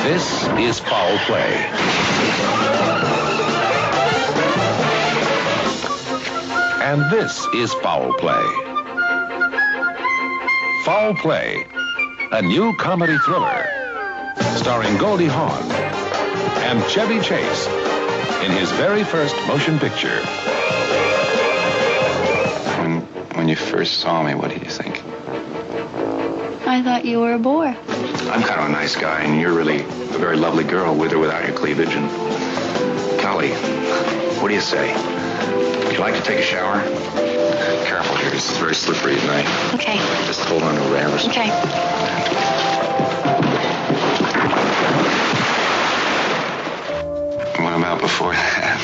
This is Foul Play. And this is Foul Play. Foul Play, a new comedy thriller starring Goldie Hawn and Chevy Chase in his very first motion picture. When you first saw me, what did you think? I thought you were a bore. I'm kind of a nice guy, and you're really a very lovely girl, with or without your cleavage. And Golly, what do you say? Would you like to take a shower? Careful here, this is very slippery at night. Okay. Just hold on to the railings. Okay. What about before that?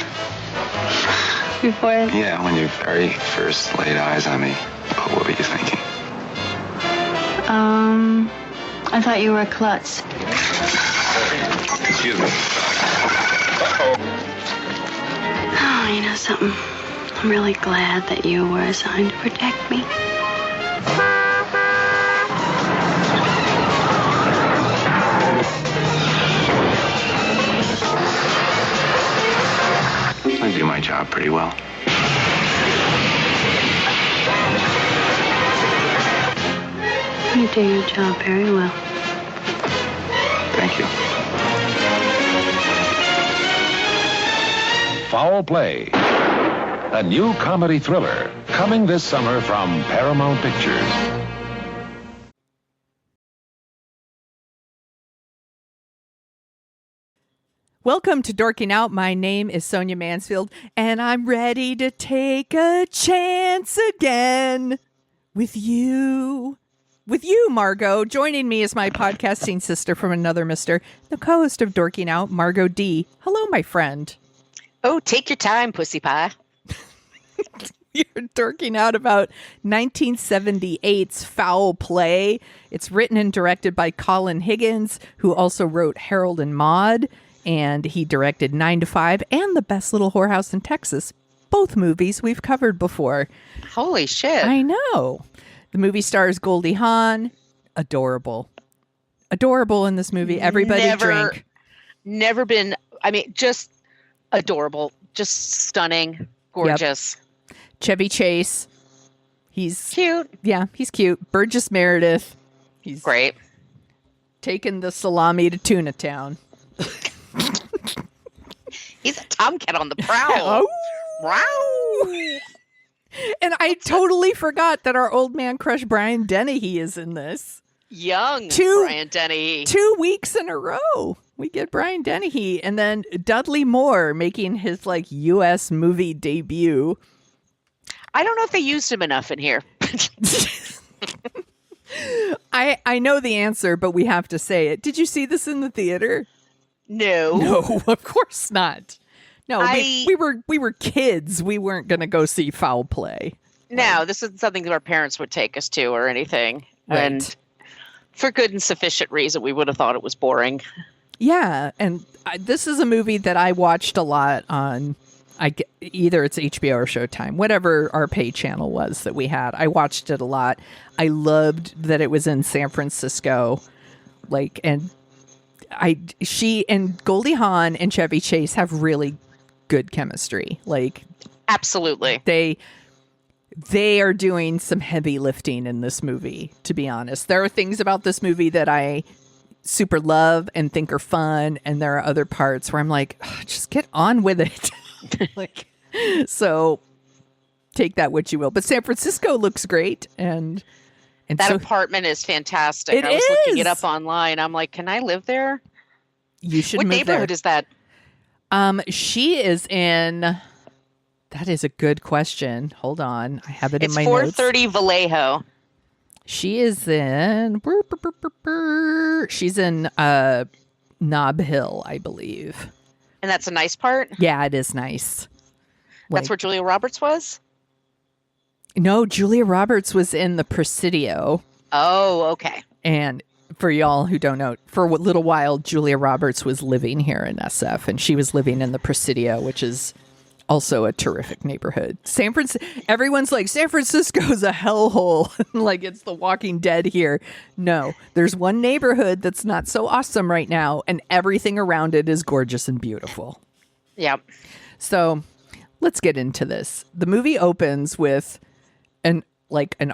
Before? Yeah, when you very first laid eyes on me, what were you thinking? I thought you were a klutz. Excuse me. Oh, you know something? I'm really glad that you were assigned to protect me. I do my job pretty well. You do your job very well. Thank you. Foul Play, a new comedy thriller coming this summer from Paramount Pictures. Welcome to Dorking Out. My name is Sonia Mansfield, and I'm ready to take a chance again with you. With you, Margot. Joining me is my podcasting sister from another mister, the co-host of Dorking Out, Margot D. Hello, my friend. Oh, take your time, pussy pie. You're dorking out about 1978's Foul Play. It's written and directed by Colin Higgins, who also wrote Harold and Maude, and he directed 9 to 5 and The Best Little Whorehouse in Texas, both movies we've covered before. Holy shit. I know. The movie stars Goldie Hawn. Adorable. Adorable in this movie. Everybody drink. Never been, just adorable. Just stunning. Gorgeous. Yep. Chevy Chase. He's cute. Yeah, he's cute. Burgess Meredith. He's great. Taking the salami to Tuna Town. He's a tomcat on the prowl. Wow. And I totally forgot that our old man crush Brian Dennehy is in this. Young Brian Dennehy. 2 weeks in a row. We get Brian Dennehy. And then Dudley Moore making his U.S. movie debut. I don't know if they used him enough in here. I know the answer, but we have to say it. Did you see this in the theater? No, of course not. No, we were kids. We weren't going to go see Foul Play. No, this isn't something that our parents would take us to or anything. Right. And for good and sufficient reason, we would have thought it was boring. Yeah, and this is a movie that I watched a lot on either it's HBO or Showtime, whatever our pay channel was that we had. I watched it a lot. I loved that it was in San Francisco. She and Goldie Hawn and Chevy Chase have really good chemistry. Absolutely. They are doing some heavy lifting in this movie, to be honest. There are things about this movie that I super love and think are fun, and there are other parts where I'm like, just get on with it. So take that what you will. But San Francisco looks great, and that apartment is fantastic. I was looking it up online. I'm like, can I live there? You should move there. What neighborhood is that? She is in... That is a good question. Hold on. I have it in my notes. It's 430 Vallejo. She is in... She's in Nob Hill, I believe. And that's a nice part? Yeah, it is nice. That's where Julia Roberts was? No, Julia Roberts was in the Presidio. Oh, okay. And for y'all who don't know, for a little while, Julia Roberts was living here in SF, and she was living in the Presidio, which is Also a terrific neighborhood. Everyone's like, San Francisco's a hellhole. Like it's The Walking Dead here. No, there's one neighborhood that's not so awesome right now, and everything around it is gorgeous and beautiful. Yep. So let's get into this. The movie opens with an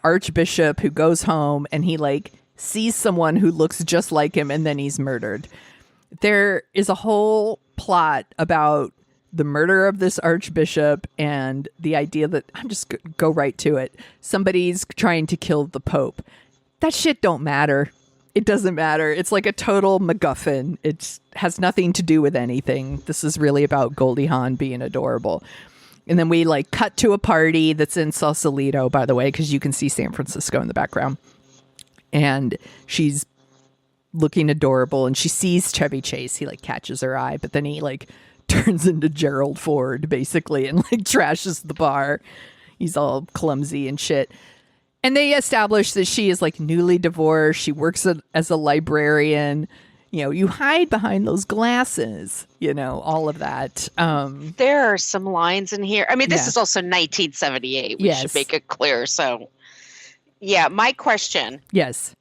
archbishop who goes home and he like sees someone who looks just like him, and then he's murdered. There is a whole plot about the murder of this archbishop and the idea that I'm just go right to it. Somebody's trying to kill the Pope. That shit don't matter. It doesn't matter. It's like a total MacGuffin. It has nothing to do with anything. This is really about Goldie Hawn being adorable. And then we like cut to a party that's in Sausalito, by the way, because you can see San Francisco in the background. And she's looking adorable and she sees Chevy Chase. He like catches her eye, but then he like turns into Gerald Ford basically and like trashes the bar. He's all clumsy and shit. And they establish that she is like newly divorced. She works as a librarian. You know, you hide behind those glasses, you know, all of that. There are some lines in here. I mean, this is also 1978. We should make it clear. So, yeah, my question. Yes.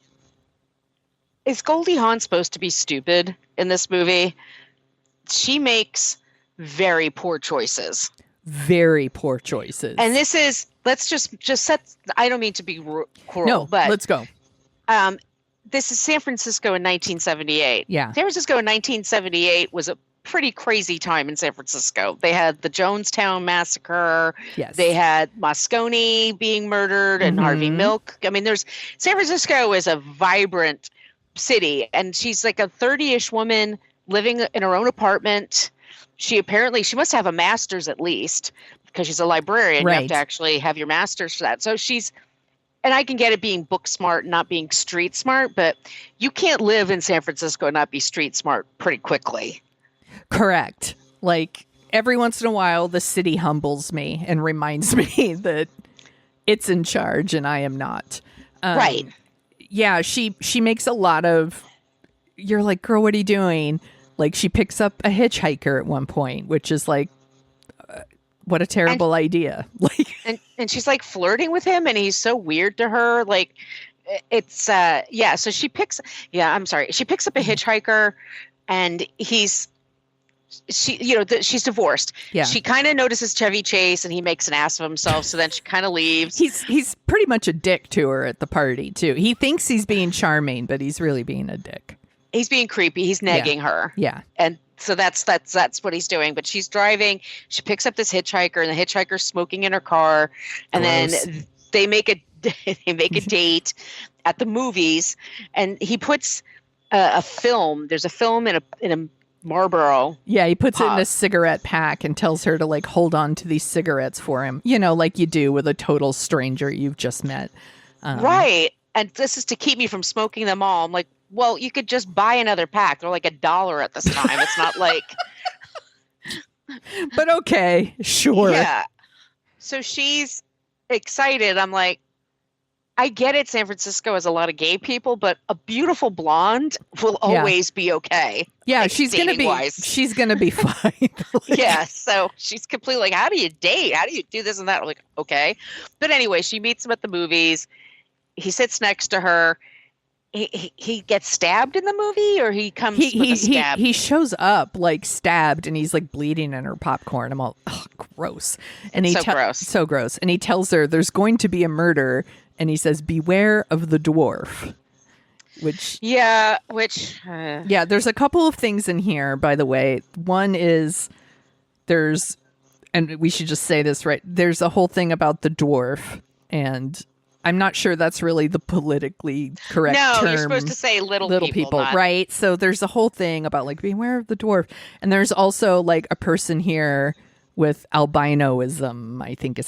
Is Goldie Hawn supposed to be stupid in this movie? She makes very poor choices. Very poor choices. And this is, let's just set, I don't mean to be cruel, no, but let's go. This is San Francisco in 1978. Yeah. San Francisco in 1978 was a pretty crazy time in San Francisco. They had the Jonestown Massacre. Yes. They had Moscone being murdered and Harvey Milk. I mean, San Francisco is a vibrant city, and she's like a 30-ish woman living in her own apartment. She must have a master's at least, because she's a librarian. Right. You have to actually have your master's for that. So and I can get it being book smart and not being street smart, but you can't live in San Francisco and not be street smart pretty quickly. Correct. Like every once in a while, the city humbles me and reminds me that it's in charge and I am not. Right. Yeah, she makes a lot of, you're like, girl, what are you doing? Like she picks up a hitchhiker at one point, which is like, what a terrible idea. Like, and she's like flirting with him and he's so weird to her. Like it's, so she picks up a hitchhiker and she's divorced. Yeah. She kind of notices Chevy Chase and he makes an ass of himself. So then she kind of leaves. He's pretty much a dick to her at the party too. He thinks he's being charming, but he's really being a dick. He's being creepy. He's negging her. Yeah. And so that's what he's doing. But she's driving. She picks up this hitchhiker, and the hitchhiker's smoking in her car. And Gross. then they make a date at the movies. And he puts a film. There's a film in a Marlboro. Yeah, he puts it in a cigarette pack and tells her to like hold on to these cigarettes for him. You know, like you do with a total stranger you've just met. Right. And this is to keep me from smoking them all. I'm like, well, you could just buy another pack. They're like $1 at this time. It's not like. But okay, sure. Yeah. So she's excited. I'm like, I get it. San Francisco has a lot of gay people, but a beautiful blonde will always be okay. Yeah, like, she's gonna be fine. Yeah. So she's completely like, how do you date? How do you do this and that? I'm like, okay. But anyway, she meets him at the movies. He sits next to her. He gets stabbed in the movie, or he comes with a stab? He shows up like stabbed, and he's like bleeding in her popcorn. I'm all, gross. And gross. So gross. And he tells her there's going to be a murder, and he says, beware of the dwarf. Yeah, there's a couple of things in here, by the way. One is and we should just say this, right? There's a whole thing about the dwarf, and I'm not sure that's really the politically correct term. No, you're supposed to say little people, right? So there's a whole thing about like beware of the dwarf. And there's also like a person here with albinoism, I think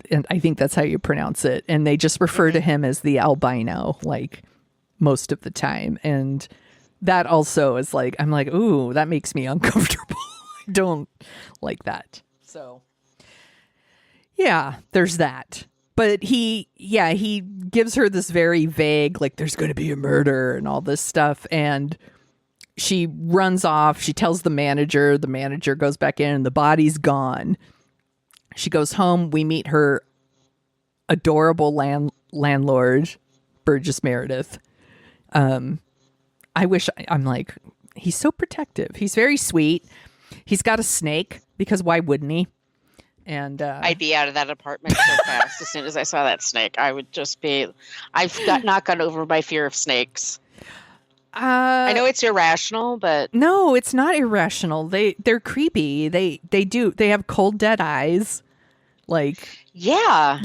and I think that's how you pronounce it. And they just refer to him as the albino, like most of the time. And that also is like, I'm like, ooh, that makes me uncomfortable. I don't like that. So yeah, there's that. But he gives her this very vague, like, there's going to be a murder and all this stuff. And she runs off. She tells the manager. The manager goes back in and the body's gone. She goes home. We meet her adorable landlord, Burgess Meredith. I'm like, he's so protective. He's very sweet. He's got a snake because why wouldn't he? And I'd be out of that apartment so fast. As soon as I saw that snake, I would just be. Not got over my fear of snakes. I know it's irrational, but no, it's not irrational. They're creepy. They have cold, dead eyes. Like yeah.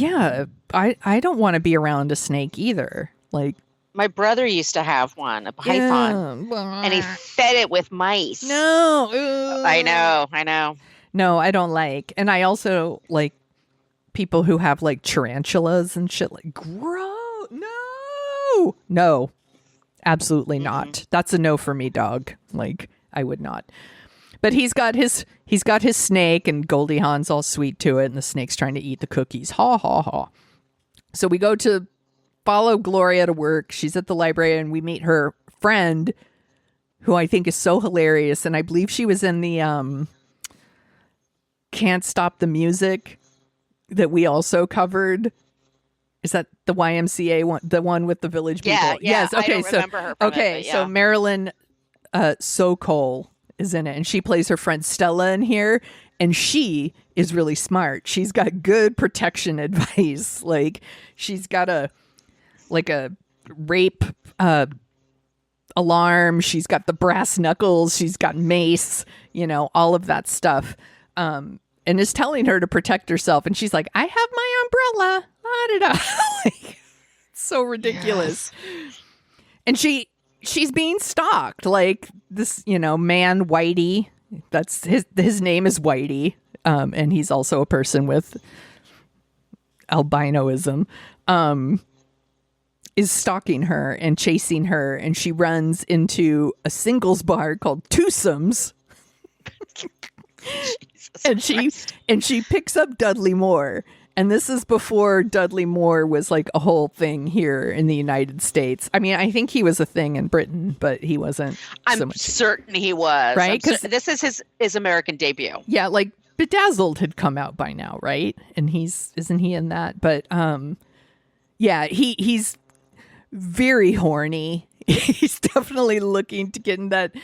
I don't want to be around a snake either. Like my brother used to have one, a python, and he fed it with mice. No, ew. I know. No, I don't like. And I also like people who have like tarantulas and shit. Like, gross. No, absolutely not. That's a no for me, dog. Like, I would not. But he's got his snake, and Goldie Hawn's all sweet to it, and the snake's trying to eat the cookies. Ha ha ha. So we go to follow Gloria to work. She's at the library, and we meet her friend, who I think is so hilarious. And I believe she was in the Can't Stop the Music that we also covered. Is that the YMCA one, the one with the village people? Yeah. Yes. Okay. I don't remember her from it, So Marilyn Sokol is in it, and she plays her friend Stella in here, and she is really smart. She's got good protection advice. Like, she's got a rape alarm. She's got the brass knuckles. She's got mace. All of that stuff. And is telling her to protect herself. And she's like, I have my umbrella. Like, so ridiculous. Yes. And she's being stalked. Like this, man, Whitey. That's his name is Whitey. And he's also a person with albinoism. Is stalking her and chasing her. And she runs into a singles bar called Twosomes. And she picks up Dudley Moore. And this is before Dudley Moore was like a whole thing here in the United States. I mean, I think he was a thing in Britain, but he wasn't. I'm certain he was. Right? Because this is his American debut. Yeah, like Bedazzled had come out by now, right? And isn't he in that? But yeah, he's very horny. He's definitely looking to get in that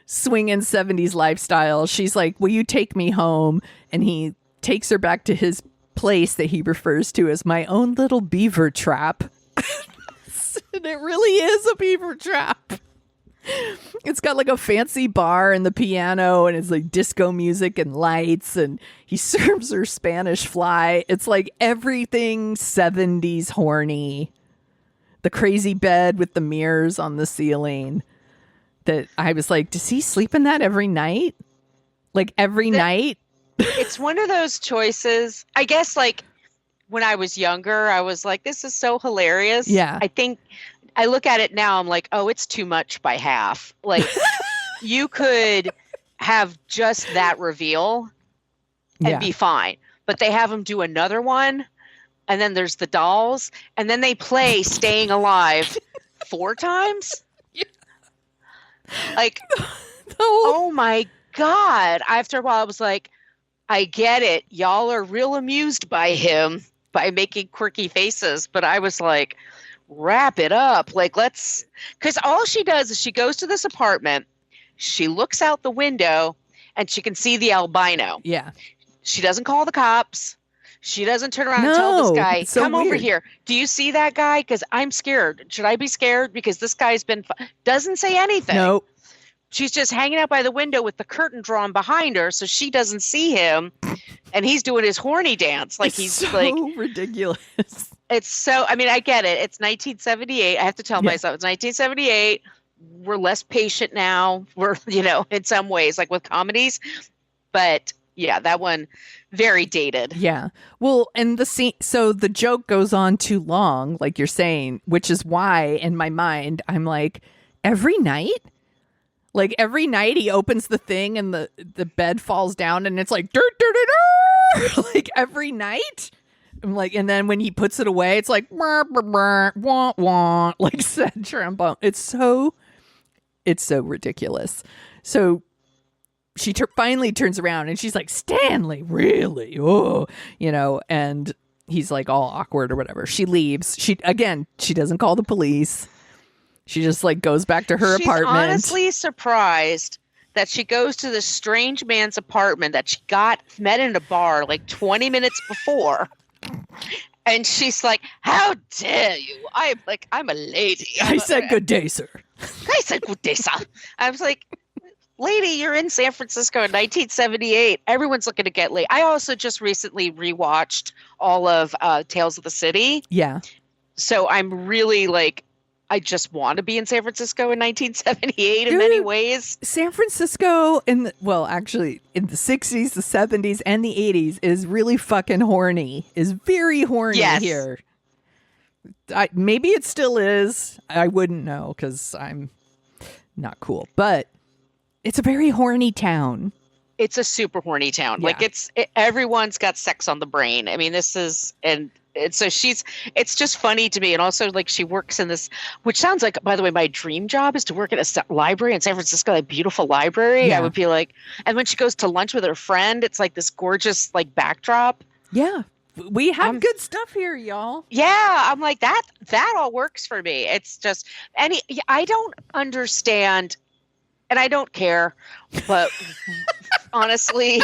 swinging 70s lifestyle. She's like, will you take me home? And he takes her back to his place that he refers to as my own little beaver trap. And it really is a beaver trap. It's got like a fancy bar and the piano, and it's like disco music and lights, and he serves her Spanish fly. It's like everything 70s horny. The crazy bed with the mirrors on the ceiling. That I was like, does he sleep in that every night? Like every night? It's one of those choices. I guess like when I was younger, I was like, this is so hilarious. Yeah. I think I look at it now, I'm like, oh, it's too much by half. Like you could have just that reveal and be fine. But they have him do another one. And then there's the dolls. And then they play Staying Alive 4 times. Yeah. Like, oh my God. After a while, I was like, I get it. Y'all are real amused by him by making quirky faces. But I was like, wrap it up. Like, let's, because all she does is she goes to this apartment. She looks out the window and she can see the albino. Yeah. She doesn't call the cops. She doesn't turn around and tell this guy, come over here. Do you see that guy? Because I'm scared. Should I be scared? Because this guy's been, doesn't say anything. No. She's just hanging out by the window with the curtain drawn behind her so she doesn't see him. And he's doing his horny dance. Like he's so like ridiculous. It's so, I mean, I get it. It's 1978. I have to tell myself it's 1978. We're less patient now. We're, in some ways, like with comedies. But yeah, that one, very dated. Yeah. Well, and the scene, so the joke goes on too long, like you're saying, which is why in my mind, I'm like, every night? Like every night he opens the thing and the bed falls down and it's like, dirt, dirt, dirt, dirt. Like every night. I'm like, and then when he puts it away, it's like, brr, brr, brr, wah, wah, like sad trombone. It's so ridiculous. So she finally turns around and she's like, Stanley, really? Oh, and he's like all awkward or whatever. She leaves. She doesn't call the police. She just like goes back to her apartment. She's honestly surprised that she goes to this strange man's apartment that she met in a bar like 20 minutes before. And she's like, how dare you? I'm a lady. I said good day, sir. I said good day, sir. I was like, lady, you're in San Francisco in 1978. Everyone's looking to get laid. I also just recently rewatched all of Tales of the City. Yeah. So I'm really like, I just want to be in San Francisco in 1978 in many ways. San Francisco actually in the 60s, the 70s, and the 80s is really fucking horny. Is very horny here. Maybe it still is. I wouldn't know because I'm not cool. But it's a very horny town. It's a super horny town. Yeah. Like everyone's got sex on the brain. I mean, so it's just funny to me. And also like she works in this, which sounds like, by the way, my dream job is to work at a library in San Francisco, a beautiful library. Yeah. I would be like, and when she goes to lunch with her friend, it's like this gorgeous like backdrop. Yeah. We have good stuff here, y'all. Yeah. I'm like that all works for me. It's just, I don't understand and I don't care, but honestly,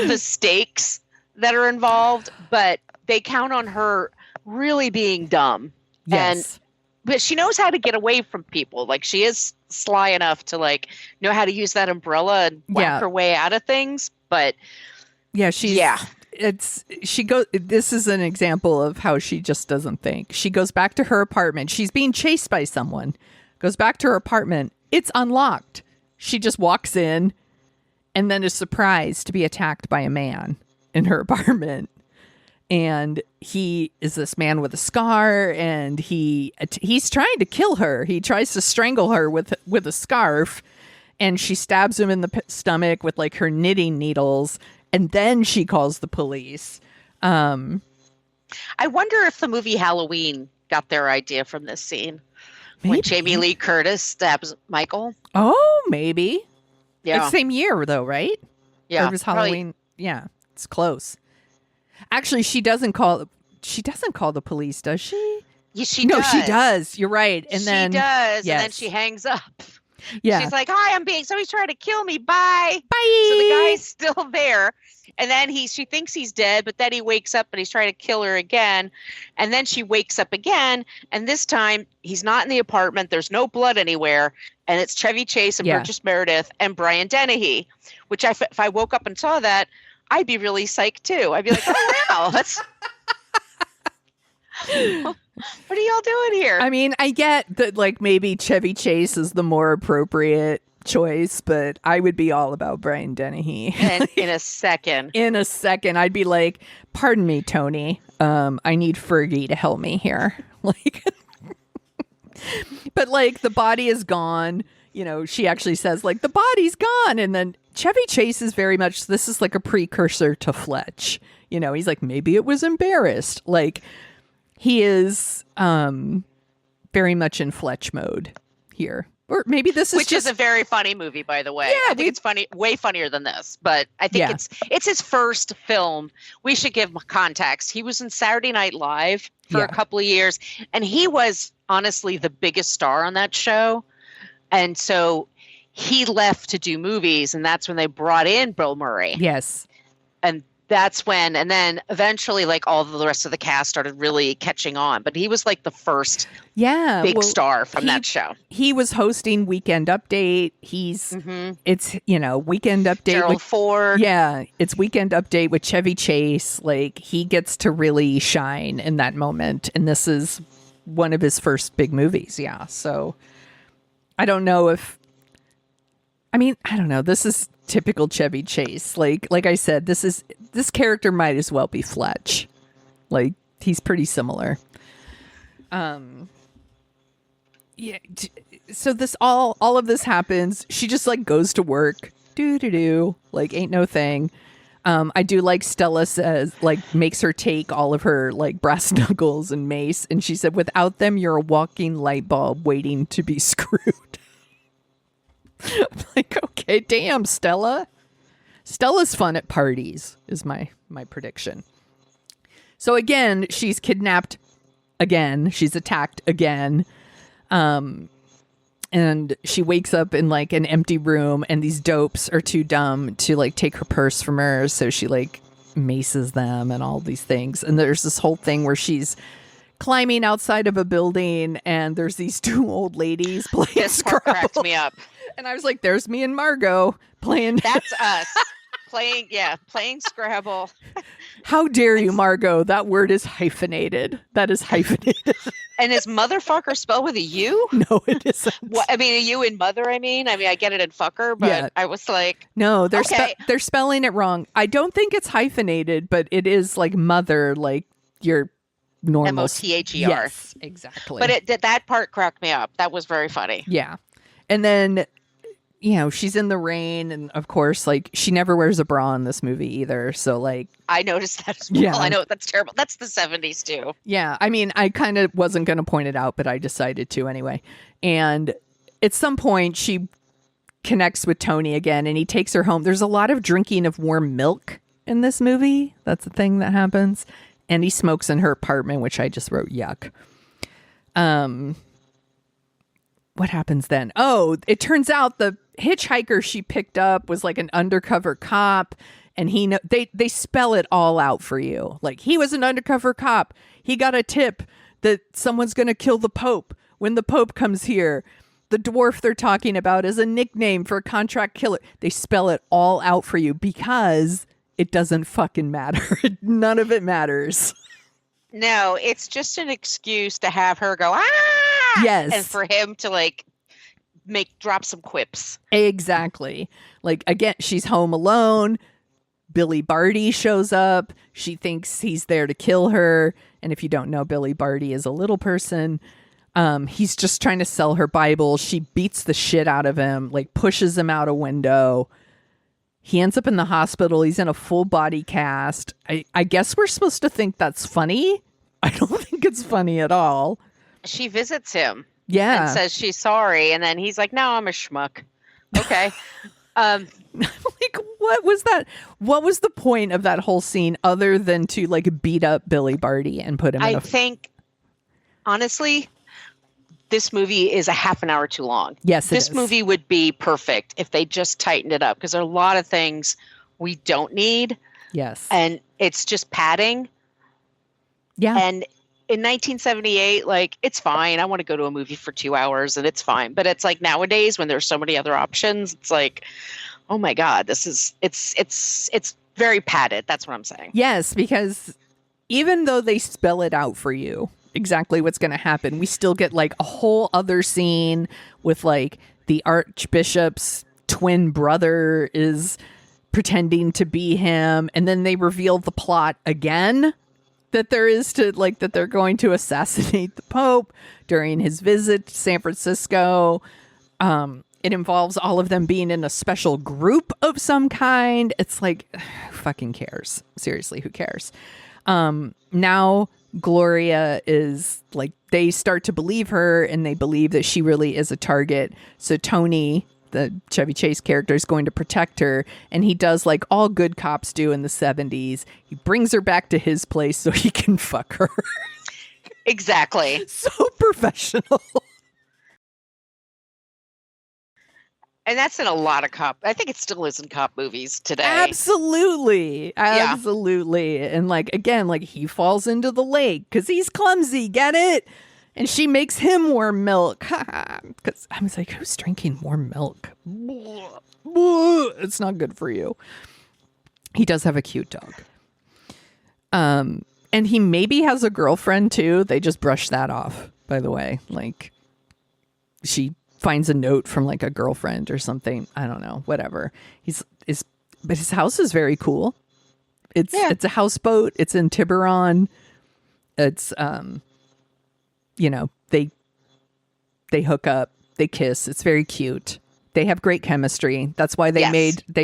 the stakes that are involved, but they count on her really being dumb. Yes. But she knows how to get away from people. Like she is sly enough to like know how to use that umbrella and whack her way out of things. But this is an example of how she just doesn't think. She goes back to her apartment. She's being chased by someone. Goes back to her apartment. It's unlocked. She just walks in and then is surprised to be attacked by a man in her apartment. And he is this man with a scar, and he's trying to kill her. He tries to strangle her with a scarf, and she stabs him in the stomach with like her knitting needles, and then she calls the police. I wonder if the movie Halloween got their idea from this scene. Maybe. When Jamie Lee Curtis stabs Michael. Oh, maybe. Yeah. It's the same year though, right? Yeah. It was Halloween. Probably. Yeah. It's close. Actually, she doesn't call the police, does she? Yeah, she does. No, she does. You're right. And then she does. Yes. And then she hangs up. Yeah. She's like, hi, somebody's trying to kill me. Bye. Bye. So the guy's still there. And then she thinks he's dead, but then he wakes up and he's trying to kill her again. And then she wakes up again. And this time he's not in the apartment. There's no blood anywhere. And it's Chevy Chase and Burgess Meredith and Brian Dennehy, which if I woke up and saw that, I'd be really psyched too. I'd be like, oh, wow, that's... What are y'all doing here? I mean, I get that like maybe Chevy Chase is the more appropriate choice, but I would be all about Brian Dennehy. And in a second. I'd be like, pardon me, Tony. I need Fergie to help me here. Like, but like the body is gone. She actually says like the body's gone. And then Chevy Chase is very much, this is like a precursor to Fletch. He's like, maybe it was embarrassed. Like he is very much in Fletch mode here. Or maybe this is Which is a very funny movie, by the way. Yeah, I think it's funny, way funnier than this. But I think it's his first film. We should give context. He was in Saturday Night Live for a couple of years, and he was honestly the biggest star on that show. And so he left to do movies, and that's when they brought in Bill Murray. Yes. And that's when, and then eventually like all the rest of the cast started really catching on. But he was like the first big star from that show. He was hosting Weekend Update. It's, Weekend Update. Gerald Ford. Yeah. It's Weekend Update with Chevy Chase. Like he gets to really shine in that moment. And this is one of his first big movies. Yeah. So I don't know. This is typical Chevy Chase. Like I said, this character might as well be Fletch. Like he's pretty similar. Yeah. So this all of this happens. She just like goes to work. Like ain't no thing. I do like Stella says like makes her take all of her like brass knuckles and mace, and she said without them you're a walking light bulb waiting to be screwed. I'm like, okay, damn, Stella. Stella's fun at parties is my prediction. So again, she's kidnapped again. She's attacked again. And she wakes up in like an empty room, and these dopes are too dumb to like take her purse from her. So she like maces them and all these things. And there's this whole thing where she's climbing outside of a building, and there's these two old ladies playing This part Scrabble. cracked me up. And I was like, there's me and Margot playing. That's us. Playing Scrabble. How dare you, Margot? That word is hyphenated. That is hyphenated. And is motherfucker spelled with a U? No, it isn't. What, I mean, a U in mother, I mean, I get it in fucker, but Yeah. I was like, No, they're okay. they're spelling it wrong. I don't think it's hyphenated, but it is like mother, like your normal. Mother. Yes, exactly. But that part cracked me up. That was very funny. Yeah. And then, you know, she's in the rain, and of course, like, she never wears a bra in this movie either. So, like, I noticed that as well. Yeah. I know that's terrible. That's the 70s too. yeah, I mean, I kind of wasn't going to point it out, but I decided to anyway. And at some point, she connects with Tony again, and he takes her home. There's a lot of drinking of warm milk in this movie. That's the thing that happens. And he smokes in her apartment, which I just wrote yuck. What happens then? Oh, it turns out the hitchhiker she picked up was like an undercover cop, and they spell it all out for you. Like, he was an undercover cop. He got a tip that someone's going to kill the Pope when the Pope comes here. The dwarf they're talking about is a nickname for a contract killer. They spell it all out for you because it doesn't fucking matter. None of it matters. No, it's just an excuse to have her go, ah! Yes. And for him to like drop some quips. Exactly. Like, again, she's home alone. Billy Barty shows up. She thinks he's there to kill her. And if you don't know, Billy Barty is a little person. He's just trying to sell her Bible. She beats the shit out of him, like pushes him out a window. He ends up in the hospital. He's in a full body cast. I guess we're supposed to think that's funny. I don't think it's funny at all. She visits him. Yeah. And says she's sorry. And then he's like, no, I'm a schmuck. Okay. Like, what was that? What was the point of that whole scene other than to like beat up Billy Barty and put him in I think, honestly, this movie is a half an hour too long. Yes, it this is. movie would be perfect if they just tightened it up, because there are a lot of things we don't need. Yes. And it's just padding. Yeah. And in 1978, like, it's fine. I want to go to a movie for 2 hours and it's fine. But it's like nowadays when there's so many other options, it's like, oh my God, it's very padded. That's what I'm saying. Yes, because even though they spell it out for you exactly what's going to happen, we still get like a whole other scene with like the Archbishop's twin brother is pretending to be him. And then they reveal the plot again that there is to like that they're going to assassinate the Pope during his visit to San Francisco. It involves all of them being in a special group of some kind. It's like, who fucking cares? Seriously, who cares? Now Gloria is like, they start to believe her and they believe that she really is a target. So Tony, the Chevy Chase character, is going to protect her, and he does like all good cops do in the 70s. He brings her back to his place so he can fuck her. Exactly. So professional. And that's in a lot of I think it still is in cop movies today. Absolutely. And like, again, like, he falls into the lake because he's clumsy. Get it? And she makes him warm milk. Because I was like, who's drinking warm milk? It's not good for you. He does have a cute dog. And he maybe has a girlfriend too. They just brush that off, by the way. Like, she finds a note from like a girlfriend or something. I don't know, whatever. But his house is very cool. It's a houseboat. It's in Tiburon. It's, you know, they hook up, they kiss. It's very cute. They have great chemistry. That's why they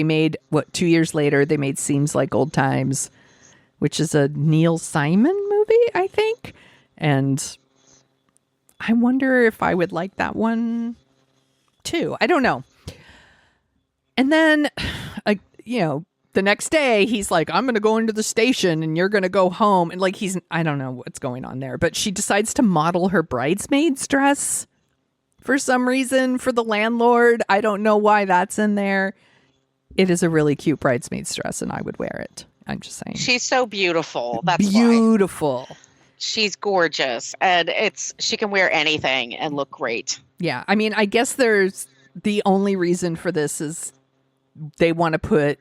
made what, 2 years later, they made Seems Like Old Times, which is a Neil Simon movie, I think. And I wonder if I would like that one too. I don't know. And then, the next day he's like, I'm going to go into the station and you're going to go home. And like, I don't know what's going on there, but she decides to model her bridesmaid's dress for some reason for the landlord. I don't know why that's in there. It is a really cute bridesmaid's dress and I would wear it. I'm just saying. She's so beautiful. That's beautiful. Why. She's gorgeous, and she can wear anything and look great. Yeah. I mean, I guess the only reason for this is they want to put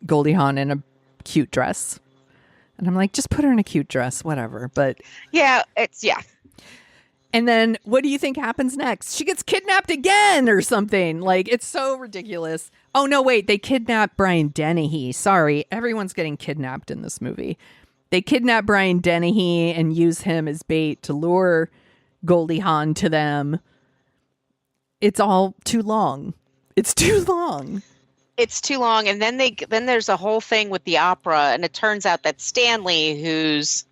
Goldie Hawn in a cute dress. And I'm like, just put her in a cute dress, whatever. But yeah. And then what do you think happens next? She gets kidnapped again or something. Like, it's so ridiculous. Oh, no, wait. They kidnapped Brian Dennehy. Sorry. Everyone's getting kidnapped in this movie. They kidnap Brian Dennehy and use him as bait to lure Goldie Hawn to them. It's all too long. It's too long. It's too long. And then there's a whole thing with the opera. And it turns out that Stanley, who's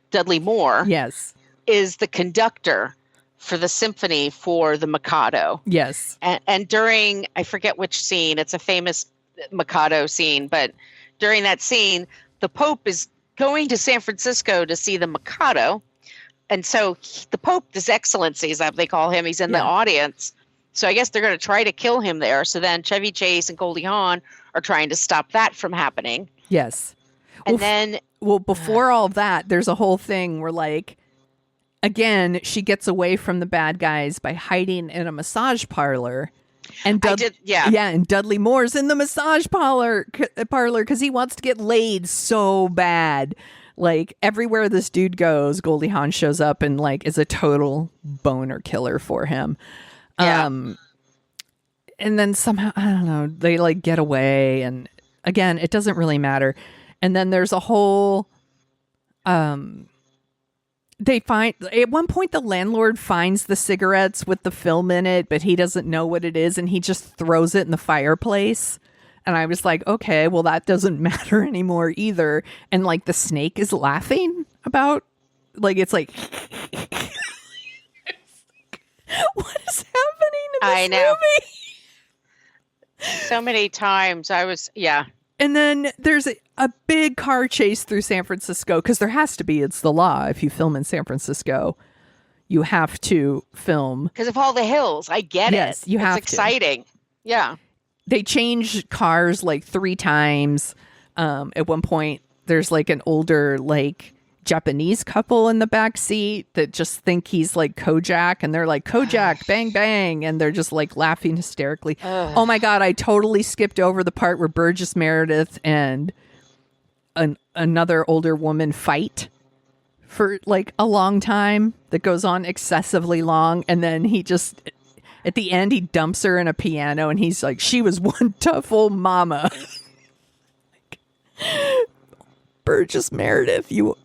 Dudley Moore, yes, is the conductor for the symphony for the Mikado. Yes. And during, I forget which scene, it's a famous Mikado scene, but during that scene, the Pope is going to San Francisco to see the Mikado. And so the Pope, His Excellency, as they call him, he's in the audience. So I guess they're going to try to kill him there. So then Chevy Chase and Goldie Hawn are trying to stop that from happening. Yes. And before all that, there's a whole thing where, like, again, she gets away from the bad guys by hiding in a massage parlor. And and Dudley Moore's in the massage parlor because he wants to get laid so bad. Like, everywhere this dude goes, Goldie Hawn shows up and, like, is a total boner killer for him. Yeah. And then somehow, I don't know, they, like, get away. And again, it doesn't really matter. And then there's a whole... They find, at one point, the landlord finds the cigarettes with the film in it, but he doesn't know what it is, and he just throws it in the fireplace. And I was like, okay, well, that doesn't matter anymore either. And, like, the snake is laughing about, like, it's like, what is happening in this movie? So many times And then there's a big car chase through San Francisco, because there has to be. It's the law. If you film in San Francisco, you have to film. Because of all the hills. I get it. Yes, you have to. It's exciting. Yeah. They change cars like 3 times. At one point, there's like an older, like, Japanese couple in the back seat that just think he's like Kojak, and they're like, Kojak, bang, bang. And they're just like laughing hysterically. Oh my God, I totally skipped over the part where Burgess Meredith and another older woman fight for like a long time that goes on excessively long. And then he just, at the end, he dumps her in a piano and he's like, she was one tough old mama. Burgess Meredith, you...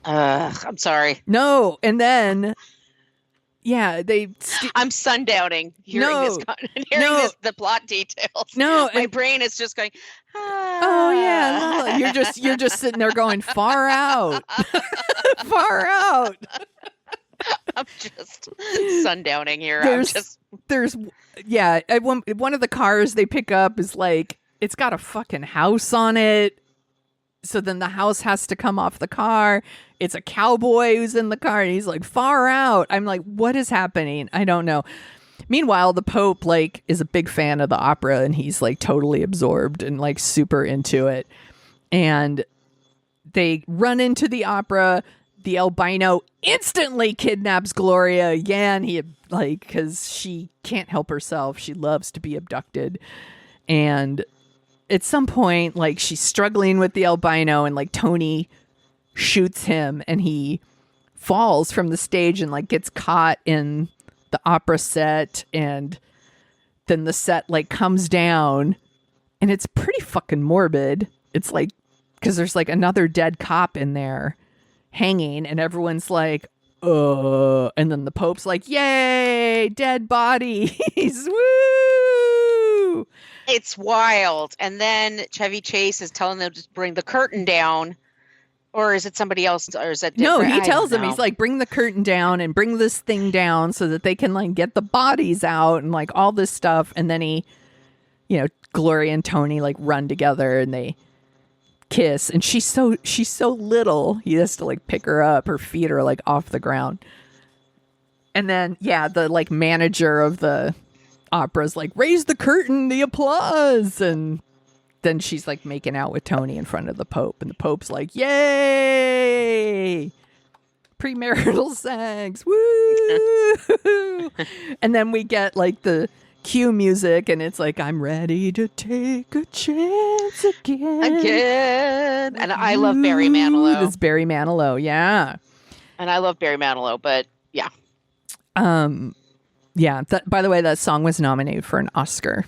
I'm sorry. No, and then, I'm sundowning hearing the plot details. No, my brain is just going. Oh yeah, you're just sitting there going far out, far out. I'm just sundowning here. One of the cars they pick up is like, it's got a fucking house on it. So then the house has to come off the car. It's a cowboy who's in the car and he's like, far out. I'm like, what is happening? I don't know. Meanwhile, the Pope, like, is a big fan of the opera and he's like totally absorbed and like super into it. And they run into the opera. The albino instantly kidnaps Gloria again. He like, because she can't help herself. She loves to be abducted. And at some point, like, she's struggling with the albino and like Tony shoots him and he falls from the stage and like gets caught in the opera set, and then the set like comes down and it's pretty fucking morbid. It's like, because there's like another dead cop in there hanging and everyone's like, and then the Pope's like, yay, dead bodies. Woo! It's wild. And then Chevy Chase is telling them to bring the curtain down. Or is it somebody else? Or is it No, different? he I tells don't them, he's know. like, bring the curtain down and bring this thing down so that they can like get the bodies out and like all this stuff. And then he, Gloria and Tony like run together and they kiss. And she's so little. He has to like pick her up. Her feet are like off the ground. And then, the like manager of the opera's like, raise the curtain, the applause. And then she's like making out with Tony in front of the Pope, and the Pope's like, yay! Premarital sex, woo! And then we get like the cue music, and it's like, I'm ready to take a chance again. And I love Barry Manilow. It's Barry Manilow, yeah. And I love Barry Manilow, but yeah. By the way, that song was nominated for an Oscar.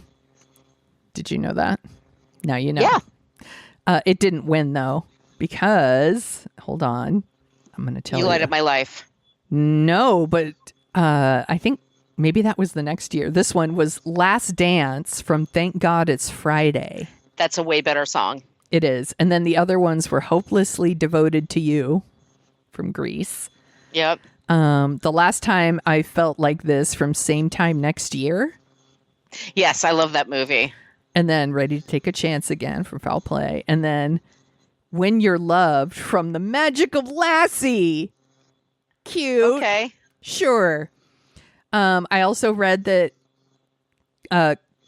Did you know that? Now you know. Yeah. It didn't win, though, because, hold on, I'm going to tell you. You light up my life. No, but I think maybe that was the next year. This one was Last Dance from Thank God It's Friday. That's a way better song. It is. And then the other ones were Hopelessly Devoted to You from Grease. Yep. The Last Time I Felt Like This from Same Time Next Year. Yes, I love that movie. And then Ready to Take a Chance Again from Foul Play. And then When You're Loved from The Magic of Lassie. Cute. Okay. Sure. I also read that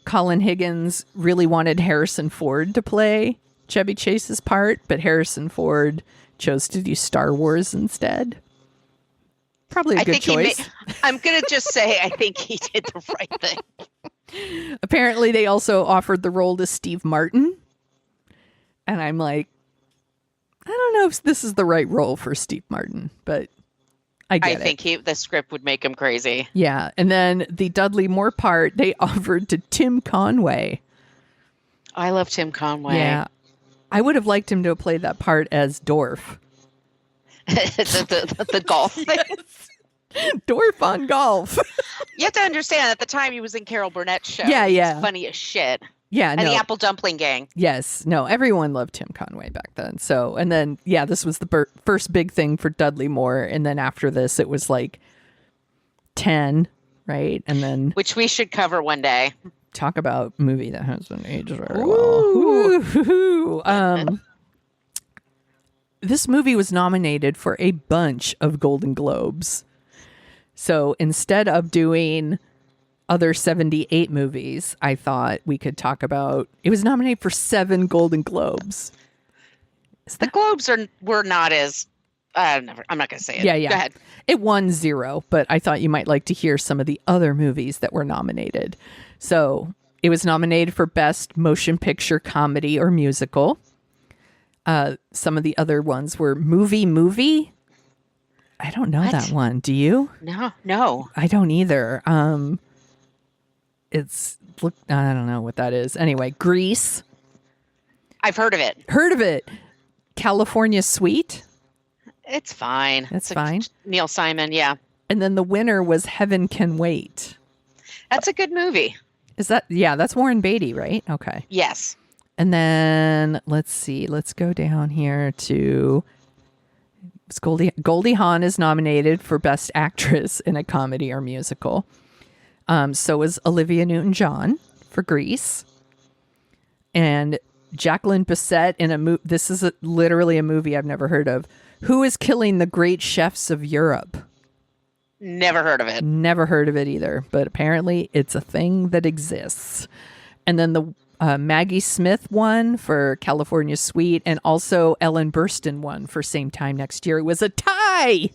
Colin Higgins really wanted Harrison Ford to play Chevy Chase's part, but Harrison Ford chose to do Star Wars instead. Probably a good choice. I'm going to just say I think he did the right thing. Apparently, they also offered the role to Steve Martin. And I'm like, I don't know if this is the right role for Steve Martin, but I get it. I think the script would make him crazy. Yeah. And then the Dudley Moore part, they offered to Tim Conway. I love Tim Conway. Yeah. I would have liked him to have played that part as Dorf. the golf thing. Dorf on golf. You have to understand, at the time he was in Carol Burnett's show. Yeah, yeah. He's funny as shit. Yeah, And no. the Apple Dumpling Gang. Yes. No, everyone loved Tim Conway back then. So, and then, this was the first big thing for Dudley Moore. And then after this, it was like 10, right? And then... Which we should cover one day. Talk about movie that hasn't aged very well. This movie was nominated for a bunch of Golden Globes. So instead of doing other 78 movies, I thought we could talk about... It was nominated for 7 Golden Globes. The Globes were not as... I'm not going to say it. Yeah, yeah. Go ahead. It won 0, but I thought you might like to hear some of the other movies that were nominated. So it was nominated for Best Motion Picture Comedy or Musical. Some of the other ones were Movie. I don't know that one. Do you? No. I don't either. I don't know what that is. Anyway, Grease. I've heard of it. Heard of it. California Suite. It's fine. That's fine. Neil Simon, yeah. And then the winner was Heaven Can Wait. That's a good movie. Is that? Yeah, that's Warren Beatty, right? Okay. Yes. And then let's see. Let's go down here to Goldie Hawn is nominated for Best Actress in a Comedy or Musical. So is Olivia Newton-John for Grease. And Jacqueline Bisset in a movie. This is literally a movie I've never heard of. Who is Killing the Great Chefs of Europe? Never heard of it. Never heard of it either, but apparently it's a thing that exists. And then the Maggie Smith won for California Suite, and also Ellen Burstyn won for Same Time Next Year. It was a tie.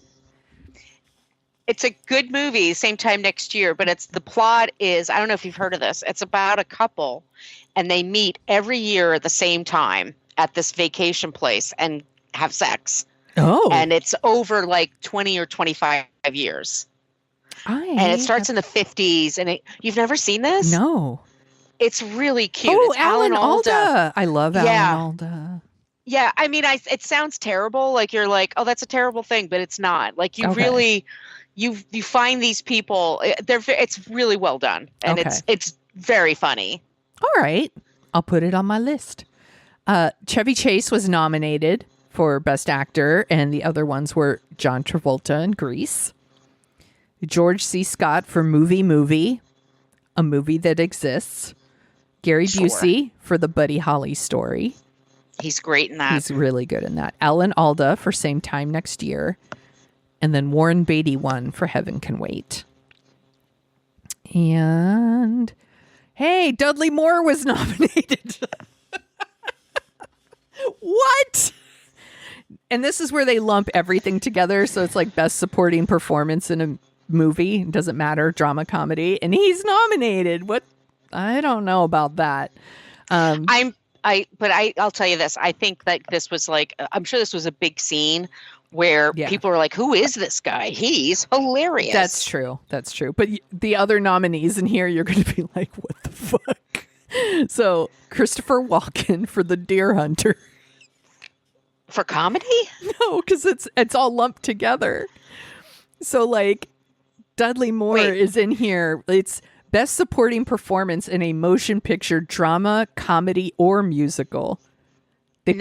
It's a good movie, Same Time Next Year, but the plot is, I don't know if you've heard of this. It's about a couple, and they meet every year at the same time at this vacation place and have sex. Oh. And it's over like 20 or 25 years. And it starts in the 50s. And you've never seen this? No. It's really cute. Oh, it's Alan Alda. I love Alan Alda. Yeah, I mean, it sounds terrible. Like you're like, oh, that's a terrible thing, but it's not. Like you really, you find these people. It's really well done, and it's very funny. All right, I'll put it on my list. Chevy Chase was nominated for Best Actor, and the other ones were John Travolta in Grease, George C. Scott for Movie, a movie that exists, Gary Busey for the Buddy Holly story. He's great in that. He's really good in that. Alan Alda for Same Time Next Year, and then Warren Beatty won for Heaven Can Wait. And hey, Dudley Moore was nominated. What? And this is where they lump everything together. So it's like best supporting performance in a movie. It doesn't matter. Drama, comedy. And he's nominated. What? I don't know about that. I'll tell you this. I think that this was like, I'm sure this was a big scene where people are like, who is this guy? He's hilarious. That's true. But the other nominees in here, you're going to be like, what the fuck? So Christopher Walken for The Deer Hunter. For comedy? No, because it's all lumped together. So like Dudley Moore is in here. It's best supporting performance in a motion picture, drama, comedy, or musical. They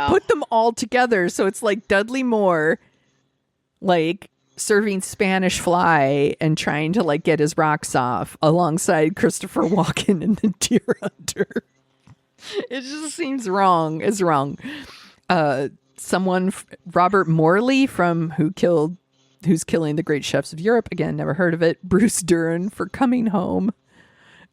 put them all together. So it's like Dudley Moore, like serving Spanish Fly and trying to like get his rocks off alongside Christopher Walken in The Deer Hunter. It just seems wrong. It's wrong. Robert Morley from Who's Killing the Great Chefs of Europe. Again, never heard of it. Bruce Dern for Coming Home.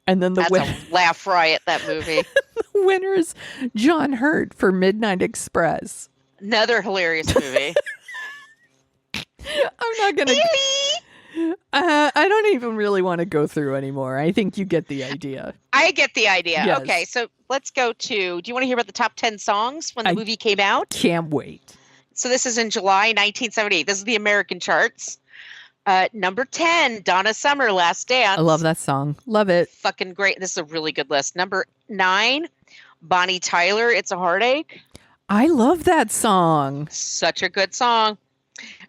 And then That's a laugh riot, that movie. The winner is John Hurt for Midnight Express. Another hilarious movie. I'm not going to... I don't even really want to go through anymore. I think you get the idea. I get the idea. Yes. Okay, so let's go to... Do you want to hear about the top 10 songs when the movie came out? Can't wait. So this is in July 1978. This is the American charts. Number 10, Donna Summer, Last Dance. I love that song. Love it. Fucking great. This is a really good list. Number 9, Bonnie Tyler, It's a Heartache. I love that song. Such a good song.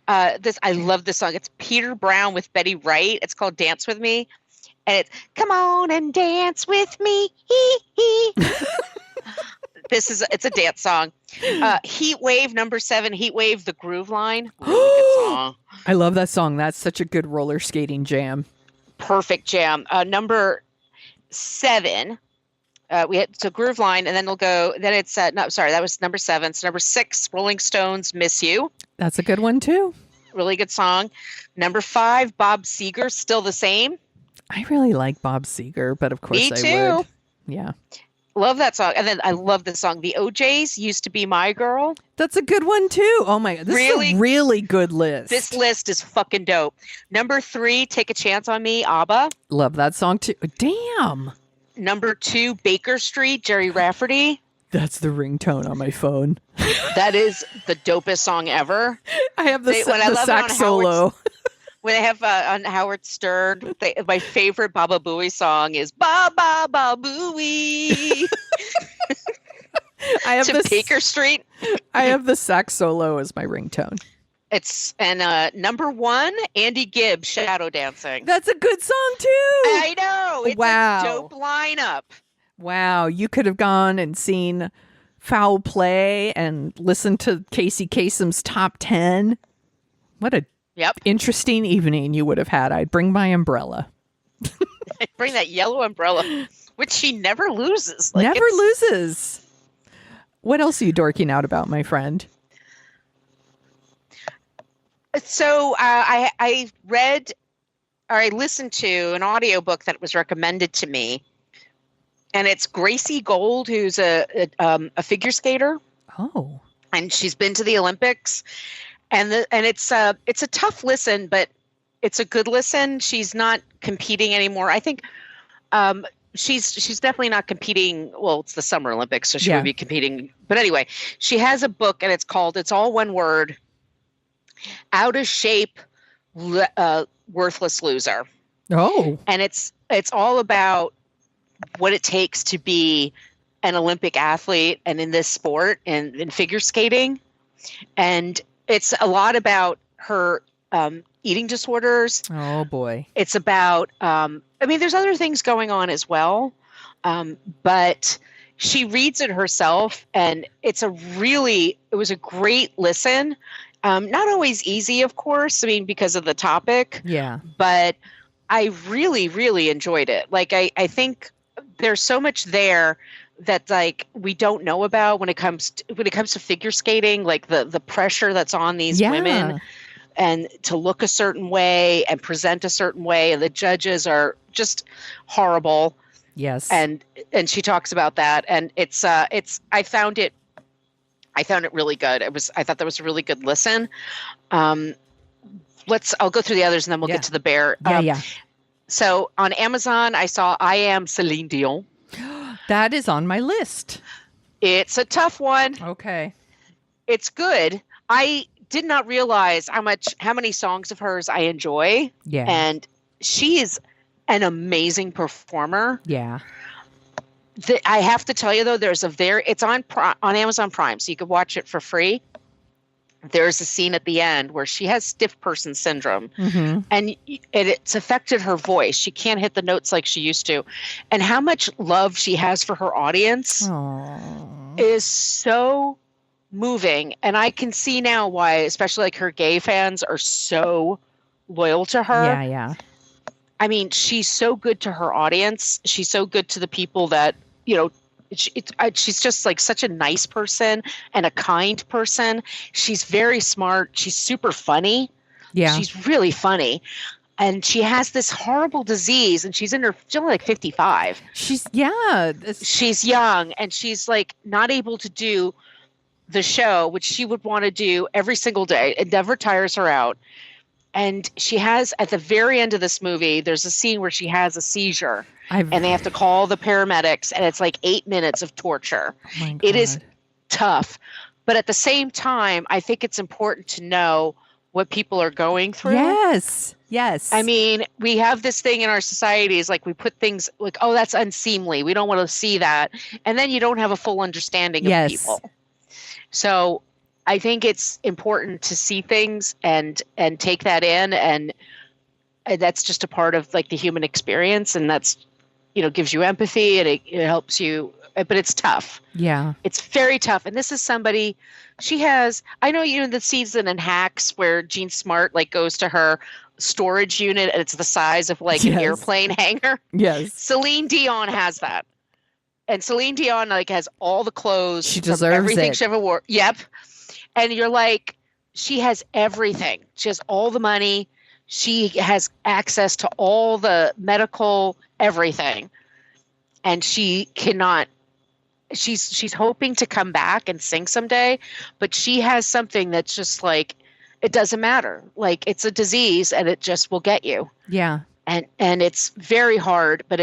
I love this song. It's Peter Brown with Betty Wright. It's called Dance With Me. And it's, come on and dance with me. It's a dance song. Heat Wave, number 7, Heat Wave, The Groove Line. Really good song. I love that song. That's such a good roller skating jam. Perfect jam. Number 7, so Groove Line, and then that was number 7. So number 6, Rolling Stones, Miss You. That's a good one too. Really good song. Number 5, Bob Seger, Still the Same. I really like Bob Seger, but of course Me too. I would. Yeah. Love that song. And then I love the song, The OJs, Used to Be My Girl. That's a good one too. Oh my God. This is a really good list. This list is fucking dope. Number 3, Take a Chance on Me, ABBA. Love that song too. Damn. Number 2, Baker Street, Jerry Rafferty. That's the ringtone on my phone. That is the dopest song ever. I have the sax solo. When they have on Howard Stern, my favorite Baba Booey song is Ba Ba Ba Booey. I have Baker Street. I have the sax solo as my ringtone. Number 1, Andy Gibb, Shadow Dancing. That's a good song too. I know. It's a dope lineup. Wow, you could have gone and seen Foul Play and listened to Casey Kasem's top 10. What a interesting evening you would have had. I'd bring my umbrella. Bring that yellow umbrella, which she never loses. Never loses. What else are you dorking out about, my friend? So I read, or I listened to an audiobook that was recommended to me. And it's Gracie Gold, who's a figure skater. Oh. And she's been to the Olympics. And it's a tough listen, but it's a good listen. She's not competing anymore. I think she's definitely not competing. Well, it's the Summer Olympics, so she would be competing. But anyway, she has a book, and it's all one word, Out of Shape, Worthless Loser. Oh. And it's all about what it takes to be an Olympic athlete and in this sport and in figure skating. And it's a lot about her eating disorders. Oh, boy. It's about, there's other things going on as well. But she reads it herself, and it was a great listen. Not always easy, of course, I mean, because of the topic. Yeah. But I really, really enjoyed it. Like, I think there's so much there that like we don't know about when it comes to figure skating, like the pressure that's on these women, and to look a certain way and present a certain way, and the judges are just horrible. Yes. And she talks about that, and I found it really good. I thought that was a really good listen. I'll go through the others and then we'll get to the bear. Yeah. So on Amazon, I saw I Am Celine Dion. That is on my list. It's a tough one. Okay. It's good. I did not realize how many songs of hers I enjoy. Yeah. And she is an amazing performer. Yeah. I have to tell you though, it's on Amazon Prime, so you could watch it for free. There's a scene at the end where she has stiff person syndrome, and it's affected her voice. She can't hit the notes like she used to, and how much love she has for her audience is so moving. And I can see now why, especially like her gay fans are so loyal to her. Yeah, yeah. I mean, she's so good to her audience. She's so good to the people that, she's just like such a nice person and a kind person. She's very smart. She's super funny. Yeah. She's really funny. And she has this horrible disease, and she's still like 55. She's young, and she's like not able to do the show, which she would want to do every single day. It never tires her out. And she has, at the very end of this movie, there's a scene where she has a seizure, and they have to call the paramedics, and it's like 8 minutes of torture. Oh my God. It is tough. But at the same time, I think it's important to know what people are going through. Yes. Yes. I mean, we have this thing in our society is like we put things like, oh, that's unseemly. We don't want to see that. And then you don't have a full understanding of people. So I think it's important to see things and take that in, and that's just a part of like the human experience, and that's, gives you empathy, and it helps you, but it's tough. Yeah. It's very tough. And this is somebody, I know, the season in Hacks where Jean Smart like goes to her storage unit and it's the size of like an airplane hangar. Yes. Celine Dion has that. And Celine Dion like has all the clothes. She deserves everything it. She ever wore. Yep. And you're like, she has everything. She has all the money. She has access to all the medical everything. And she cannot, she's hoping to come back and sing someday, but she has something that's just like, it doesn't matter. Like, it's a disease and it just will get you. Yeah. And it's very hard, but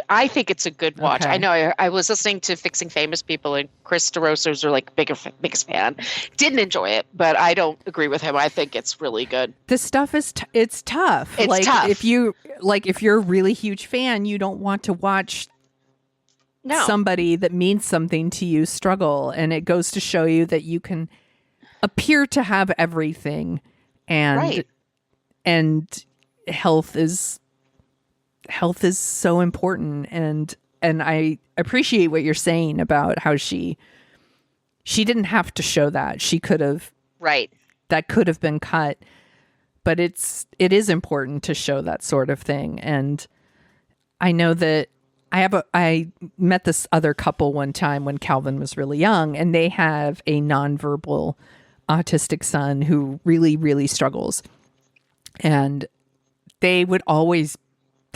I think it's a good watch. Okay. I know I was listening to Fixing Famous People, and Chris DeRosa's are like biggest fan. Didn't enjoy it, but I don't agree with him. I think it's really good. This stuff is it's tough. It's tough. If you're a really huge fan, you don't want to watch somebody that means something to you struggle, and it goes to show you that you can appear to have everything, and health is so important, and I appreciate what you're saying about how she didn't have to show that. She could have, that could have been cut, but it is important to show that sort of thing. And I know that I met this other couple one time when Calvin was really young, and they have a nonverbal autistic son who really, really struggles. And they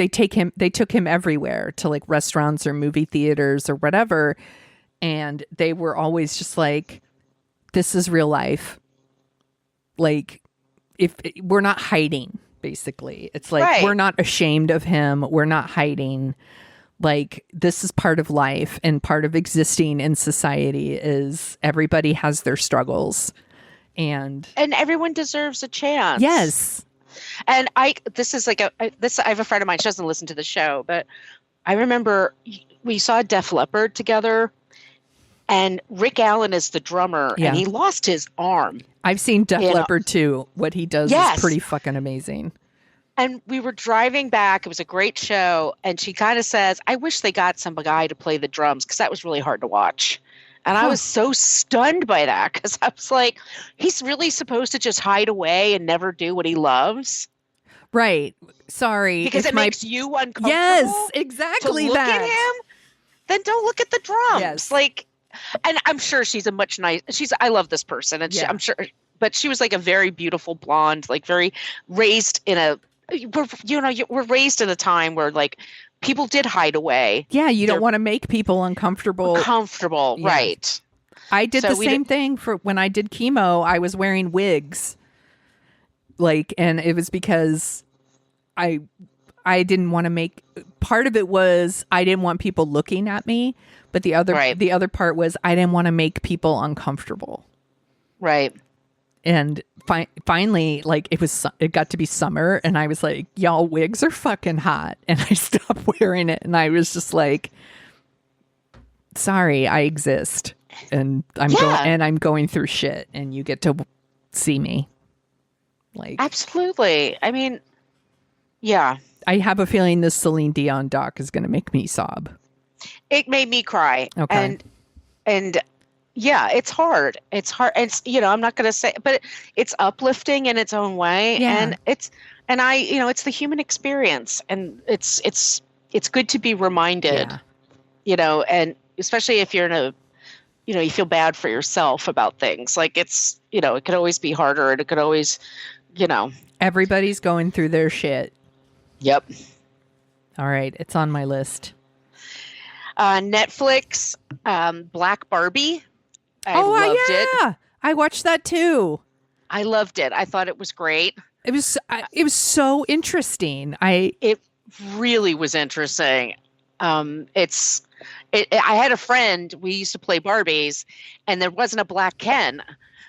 took him everywhere, to like restaurants or movie theaters or whatever. And they were always just like, this is real life. Like, if we're not hiding, basically, it's like, we're not ashamed of him. We're not hiding. Like, this is part of life, and part of existing in society is everybody has their struggles, and everyone deserves a chance. Yes. And I have a friend of mine, she doesn't listen to the show, but I remember we saw Def Leppard together, and Rick Allen is the drummer, and he lost his arm. I've seen Def Leppard too. What he does is pretty fucking amazing. And we were driving back. It was a great show. And she kind of says, I wish they got some guy to play the drums because that was really hard to watch. And I was so stunned by that because I was like, he's really supposed to just hide away and never do what he loves. Right. Sorry. Because it makes you uncomfortable. Yes, exactly to look that. at him, then don't look at the drums. Yes. Like, and I'm sure she's a much I love this person. And I'm sure, but she was like a very beautiful blonde, like very raised in we're raised in a time where like people did hide away. Yeah, you don't want to make people uncomfortable. Yeah. Right. I did the same thing for when I did chemo. I was wearing wigs. Like, and it was because I didn't want to make, part of it was I didn't want people looking at me, but the other part was I didn't want to make people uncomfortable. Right. And finally, like it got to be summer and I was like, y'all, wigs are fucking hot. And I stopped wearing it. And I was just like, sorry, I exist. And I'm going through shit and you get to see me. Like, absolutely. I mean, yeah. I have a feeling this Celine Dion doc is going to make me sob. It made me cry. Okay. And yeah, it's hard. It's hard. It's, I'm not going to say, but it's uplifting in its own way. Yeah. And it's the human experience, and it's good to be reminded, and especially if you're in a, you feel bad for yourself about things. Like it could always be harder, and it could always, Everybody's going through their shit. Yep. All right. It's on my list. Netflix, Black Barbie. I loved it. I watched that too. I loved it. I thought it was great. It was so interesting. It really was interesting. I had a friend, we used to play Barbies, and there wasn't a black Ken.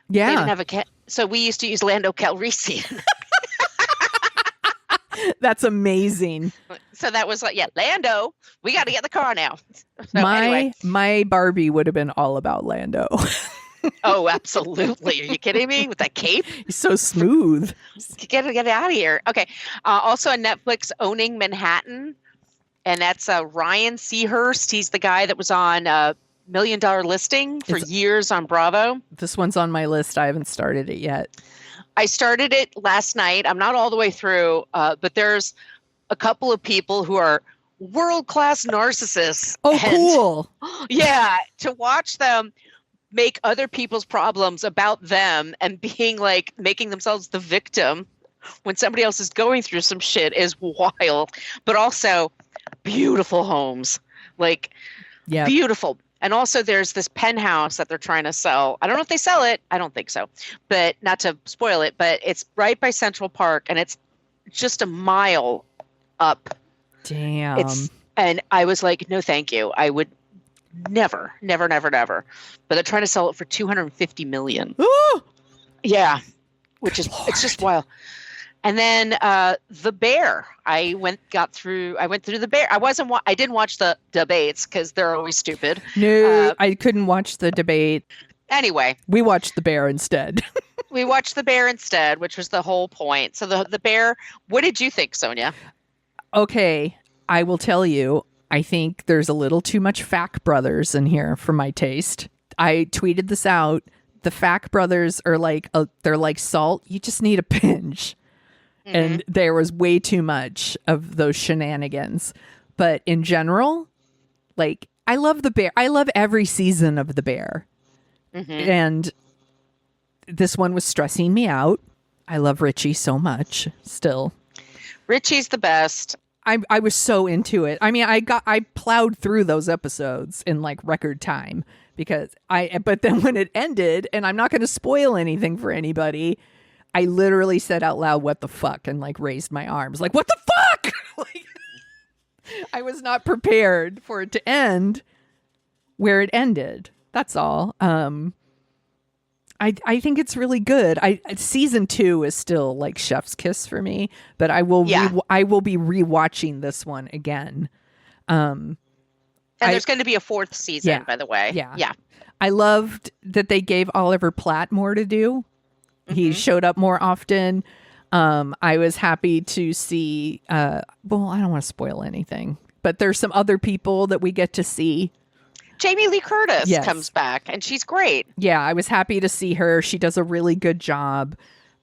Yeah. They didn't have a Ken. So we used to use Lando Calrissian. That's amazing. So that was like, Lando, we got to get the car now. So my Barbie would have been all about Lando. Oh, absolutely. Are you kidding me? With that cape? He's so smooth. Get out of here. Okay. Also on Netflix, Owning Manhattan. And that's Ryan Seahurst. He's the guy that was on $1 Million Listing for years on Bravo. This one's on my list. I haven't started it yet. I started it last night. I'm not all the way through, but there's a couple of people who are world-class narcissists. Oh, cool. Yeah. To watch them make other people's problems about them and being like making themselves the victim when somebody else is going through some shit is wild, but also beautiful homes, like beautiful. And also there's this penthouse that they're trying to sell. I don't know if they sell it. I don't think so, but not to spoil it, but it's right by Central Park and it's just a mile up. Damn. And I was like, no, thank you. I would never. But they're trying to sell it for $250 million. Ooh! Yeah. Which is, it's just wild. And then The Bear. I went through The Bear. I didn't watch the debates because they're always stupid. No, I couldn't watch the debate. Anyway. We watched The Bear instead. We watched The Bear instead, which was the whole point. So the Bear, what did you think, Sonia? Okay, I will tell you, I think there's a little too much Fack Brothers in here for my taste. I tweeted this out. The Fack Brothers are they're like salt. You just need a pinch. Mm-hmm. And there was way too much of those shenanigans. But in general, like, I love The Bear. I love every season of The Bear. Mm-hmm. And this one was stressing me out. I love Richie so much still. Richie's the best. I was so into it. I mean, I plowed through those episodes in like record time but then when it ended, and I'm not going to spoil anything for anybody, I literally said out loud, "What the fuck?" and like raised my arms, like, "What the fuck?" Like, I was not prepared for it to end where it ended. That's all. I think it's really good. Season 2 is still like chef's kiss for me, but I will I will be rewatching this one again. And there's going to be a 4th season, by the way. Yeah. I loved that they gave Oliver Platt more to do. Mm-hmm. He showed up more often. I was happy to see, well, I don't want to spoil anything, but there's some other people that we get to see. Jamie Lee Curtis Yes. comes back, and she's great. Yeah, I was happy to see her. She does a really good job.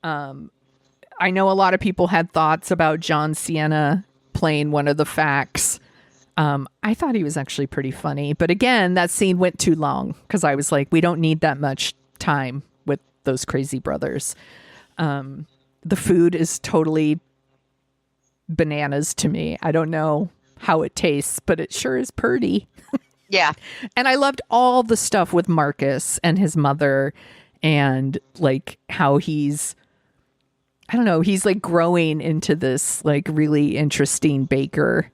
I know a lot of people had thoughts about John Cena playing one of the facts. I thought he was actually pretty funny. But again, that scene went too long because I was like, we don't need that much time with those crazy brothers. The food is totally bananas to me. I don't know how it tastes, but it sure is pretty. Yeah. And I loved all the stuff with Marcus and his mother and like how he's, I don't know, he's like growing into this like really interesting baker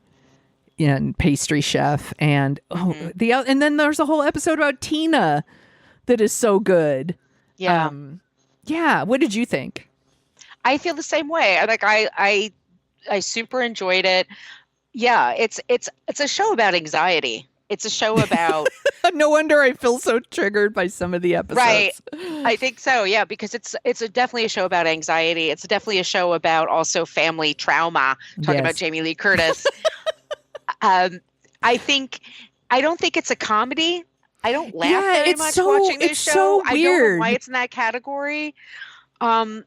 and pastry chef. And and then there's a whole episode about Tina that is so good. Yeah. Yeah. What did you think? I feel the same way. I super enjoyed it. Yeah, it's a show about anxiety. It's a show about No wonder I feel so triggered by some of the episodes. Right. I think so. Yeah, because it's definitely a show about anxiety. It's definitely a show about also family trauma. Talking about Jamie Lee Curtis. I don't think it's a comedy. I don't laugh very much watching this show. So I weird. don't know why it's in that category. I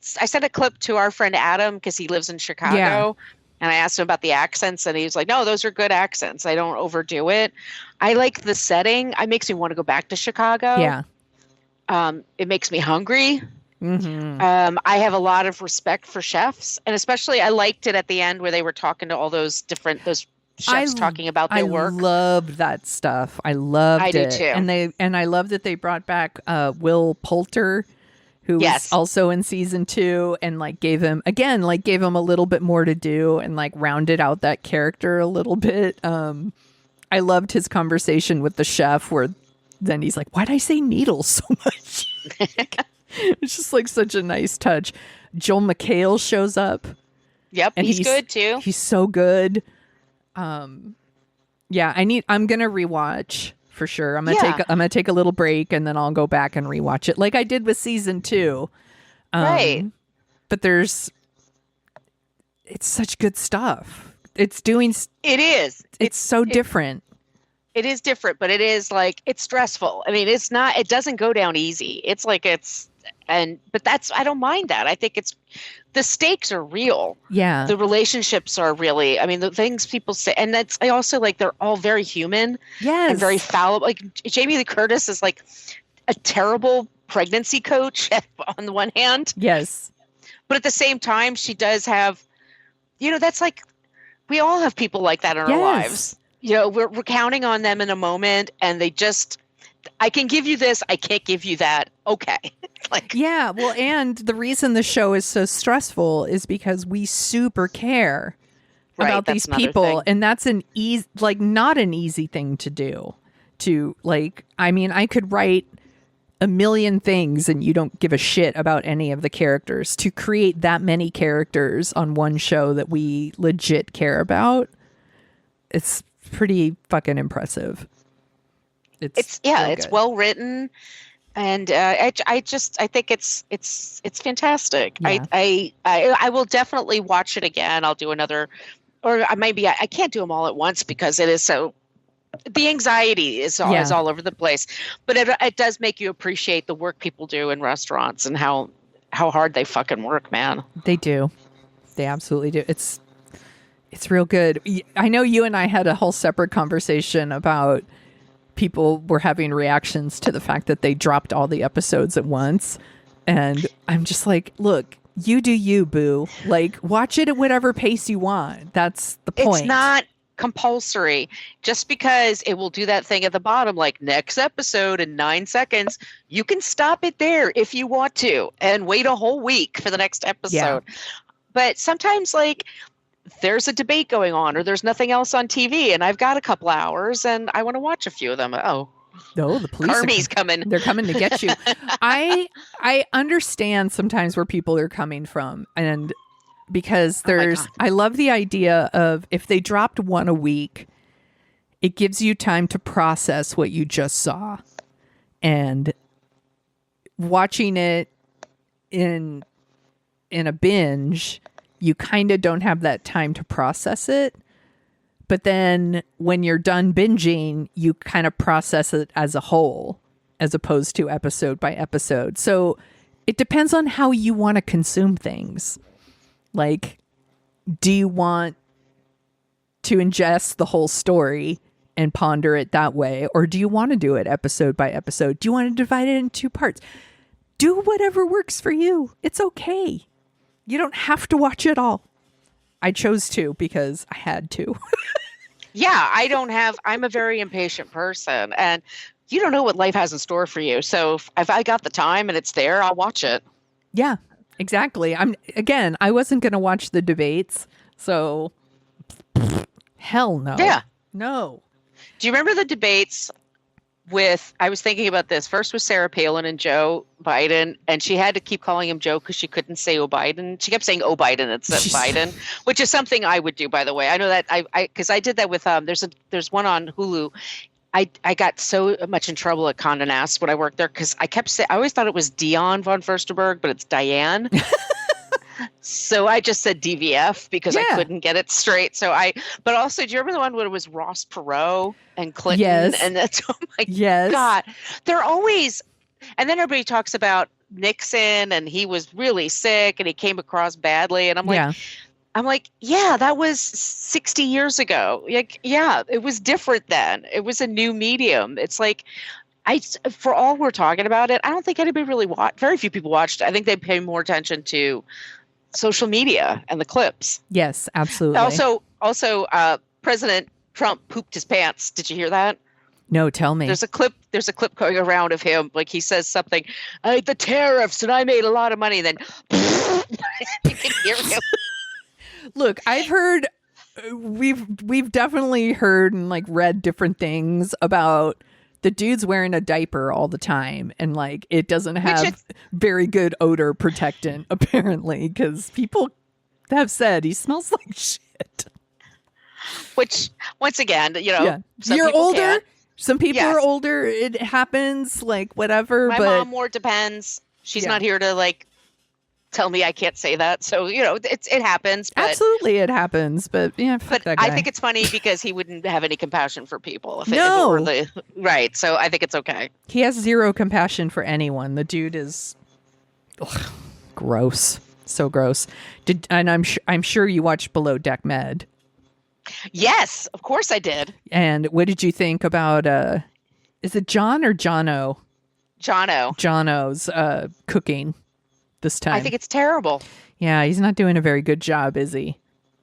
sent a clip to our friend Adam because he lives in Chicago. Yeah. And I asked him about the accents, and he was like, no, those are good accents. I don't overdo it. I like the setting. It makes me want to go back to Chicago. Yeah. It makes me hungry. Mm-hmm. I have a lot of respect for chefs. And especially I liked it at the end where they were talking to all those chefs talking about their work. I loved that stuff. I loved it. I do too. And I love that they brought back Will Poulter, who was also in season 2 and like gave him a little bit more to do and like rounded out that character a little bit. I loved his conversation with the chef where then he's like, why'd I say needles so much? It's just like such a nice touch. Joel McHale shows up. Yep. And he's good too. He's so good. Yeah, I'm going to rewatch. For sure. I'm gonna take a little break and then I'll go back and rewatch it like I did with season 2. Right. But it's such good stuff. It is. It's so different. It is different, but it is like it's stressful. I mean, it doesn't go down easy. It's like but I don't mind that. I think the stakes are real. Yeah. The relationships are really, I mean, the things people say, and I also like, they're all very human. Yes. And very fallible. Like Jamie Lee Curtis is like a terrible pregnancy coach on the one hand. Yes. But at the same time, she does have, that's like, we all have people like that in our lives. We're counting on them in a moment and they just, I can give you this, I can't give you that. Okay. Yeah, well, and the reason the show is so stressful is because we super care about these people, and that's not an easy thing to do. I could write a million things and you don't give a shit about any of the characters. To create that many characters on one show that we legit care it's pretty fucking impressive. It's well written. And I think it's fantastic. Yeah. I will definitely watch it again. I'll do another, or I can't do them all at once because it is so. The anxiety is all over the place, but it does make you appreciate the work people do in restaurants and how hard they fucking work, man. They do. They absolutely do. It's real good. I know you and I had a whole separate conversation about people were having reactions to the fact that they dropped all the episodes at once. And I'm just like, look, you do you, boo. Like, watch it at whatever pace you want. That's the point. It's not compulsory. Just because it will do that thing at the bottom, like next episode in 9 seconds, you can stop it there if you want to and wait a whole week for the next episode. Yeah. But sometimes, like, there's a debate going on or there's nothing else on TV and I've got a couple hours and I want to watch a few of them. Oh, no, the police Army's coming. They're coming to get you. I understand sometimes where people are coming from, and because I love the idea of if they dropped one a week, it gives you time to process what you just saw, and watching it in in a binge, you kind of don't have that time to process it. But then when you're done binging, you kind of process it as a whole, as opposed to episode by episode. So it depends on how you want to consume things. Like, do you want to ingest the whole story and ponder it that way? Or do you want to do it episode by episode? Do you want to divide it in 2 parts? Do whatever works for you. It's okay. You don't have to watch it all. I chose to because I had to. Yeah, I'm a very impatient person, and you don't know what life has in store for you. So if I got the time and it's there, I'll watch it. Yeah, exactly. I wasn't going to watch the debates, so hell no. Yeah. No. Do you remember the debates I was thinking about this. First was Sarah Palin and Joe Biden, and she had to keep calling him Joe because she couldn't say O'Biden. She kept saying O'Biden instead of Biden, which is something I would do, by the way. I know that because I did that with there's one on Hulu. I got so much in trouble at Condé Nast when I worked there because I always thought it was Dion von Furstenberg, but it's Diane. So I just said DVF because I couldn't get it straight. But also, do you remember the one where it was Ross Perot and Clinton? Yes. And that's, oh my God. They're always, and then everybody talks about Nixon and he was really sick and he came across badly. And I'm like, yeah, that was 60 years ago. Like, yeah, it was different then. It was a new medium. It's like, for all we're talking about it, I don't think anybody really watched. Very few people watched. I think they pay more attention to social media and the clips. Yes, absolutely. Also, President Trump pooped his pants. Did you hear that? No, tell me. There's a clip going around of him. Like he says something, the tariffs, and I made a lot of money. And then you can hear him. Look, I've heard, we've definitely heard and like read different things about the dude's wearing a diaper all the time, and like it doesn't have very good odor protectant apparently, because people have said he smells like shit. Which, once again, you're older. Some people are older. It happens, like whatever. My mom more depends. She's not here to like tell me I can't say that. So, it happens. But, absolutely, it happens. But yeah, fuck that guy. I think it's funny because he wouldn't have any compassion for people. If it were right. So I think it's okay. He has zero compassion for anyone. The dude is gross. So gross. And I'm sure you watched Below Deck Med. Yes, of course I did. And what did you think about is it John or Jono? Jono's cooking this time? I think it's terrible. Yeah, he's not doing a very good job, is he?